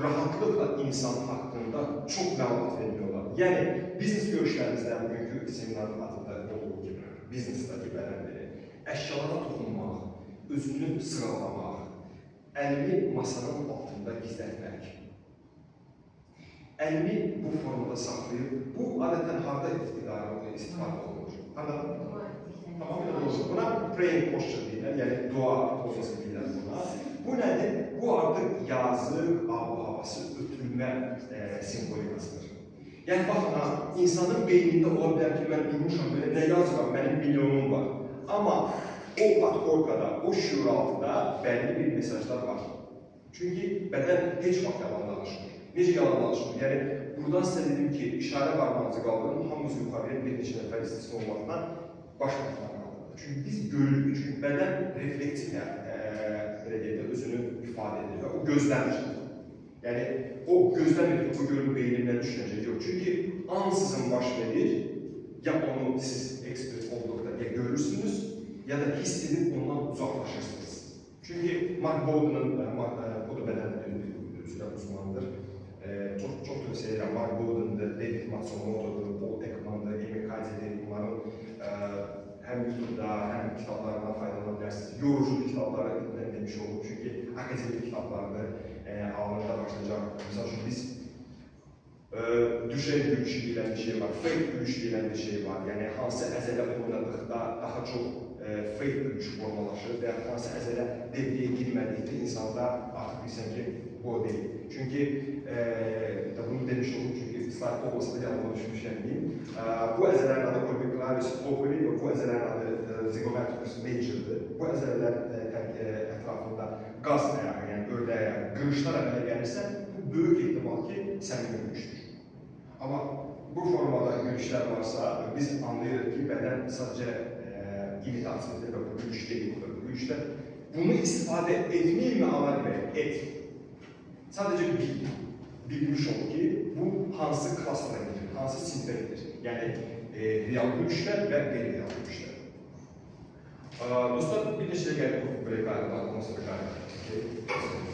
rahatlıqla insan haqqında çox məlumat vermiyorlar. Yəni, biznes görüşlərimizdə bugünkü seminarın adında olduğu kimi, biznesdəki bələnləri, əşyalara toxunmaq, özünü sıralamaq, əlini masanın altında gizlətmək, əlini bu formada saxlayıb, bu adətən harada istifadə olunur? Harada? Tamamilə doğrudur. Buna praying posture deyirlər, yəni dua pozası deyirlər buna. Bu nədir? Bu artıq yazıq, ab-havası ötürülmə simvolikasıdır. Yəni, baxın, insanın beynində ola bilər ki, mən durmuşam, belə nə yazıram, mənim milyonum var. Amma o podkorkada, o şüur altında bəlli bir mesajlar var. Çünki bədən heç vaxt yalan danışmır. Necə yalan danışmır? Yəni, buradan sizə dedim ki, işarə barmağınızı qaldırın, hamımız yuxarıya bir neçə nəfər istisna olmaqdan baş başlar qaldırır. Çünki biz görürük, çünki bədən reflektiv özünü ifadə edir və o gözləmir. Yəni, o gözləmir ki, bu görün beynimdən düşünəcək, yox. Çünki ansızın baş verir, ya onu siz ekspert olduqda ya görürsünüz, ya da hiss edib ondan uzaqlaşırsınız. Çünki Mark Bowden'ın, o da bədən üzrə uzmanıdır, çox tövsiyə edirəm, Mark Bowden'dır, David Matsumoto'dur, Paul Ekman'dır, Amy Cuddy'dir, bunların həm YouTube'da, həm kitablarından faydalana bilərsiniz. Yorucu kitabları demiş olur, çünki akademik kitablardır, alınırda başlayacaq. Misal üçün, biz düşey gülüşü deyilən bir şey var, fake gülüş deyilən bir şey var. Yəni, hansı əzələ oynadıqda daha çox fake bir güç formalaşır və yaxud hansı əzələ devrəyə girmədikdə insanda artıq bilsən ki, bu o deyil. Çünki bunu demiş oldum, çünki slaytda olmasa da yanıma düşmüşəm deyim. Bu əzələrin adı orbicularis oculi və bu əzələrin adı zigomaticus majordur. Bu əzələlər ətrafında qaz ayağı, yəni ördək ayağı, qırışlar əmələ gəlirsə, bu böyük ehtimal ki, səmimi gülüşdür. Amma bu formada gülüşlər varsa, biz anlayırıq ki, bədən sadəcə imitasiyadır və bu gülüş deyil. Bu gülüşlər bunu istifadə etməyimi alır et. Sadəcə bilmiş ol ki, bu hansı klaslara gedir, hansı sinfə gedir. Yəni, real gülüşlər və qeyri-real gülüşlər. Dostlar, bir neçə də gəlib bu break ayrılar, ondan sonra qayıdaq.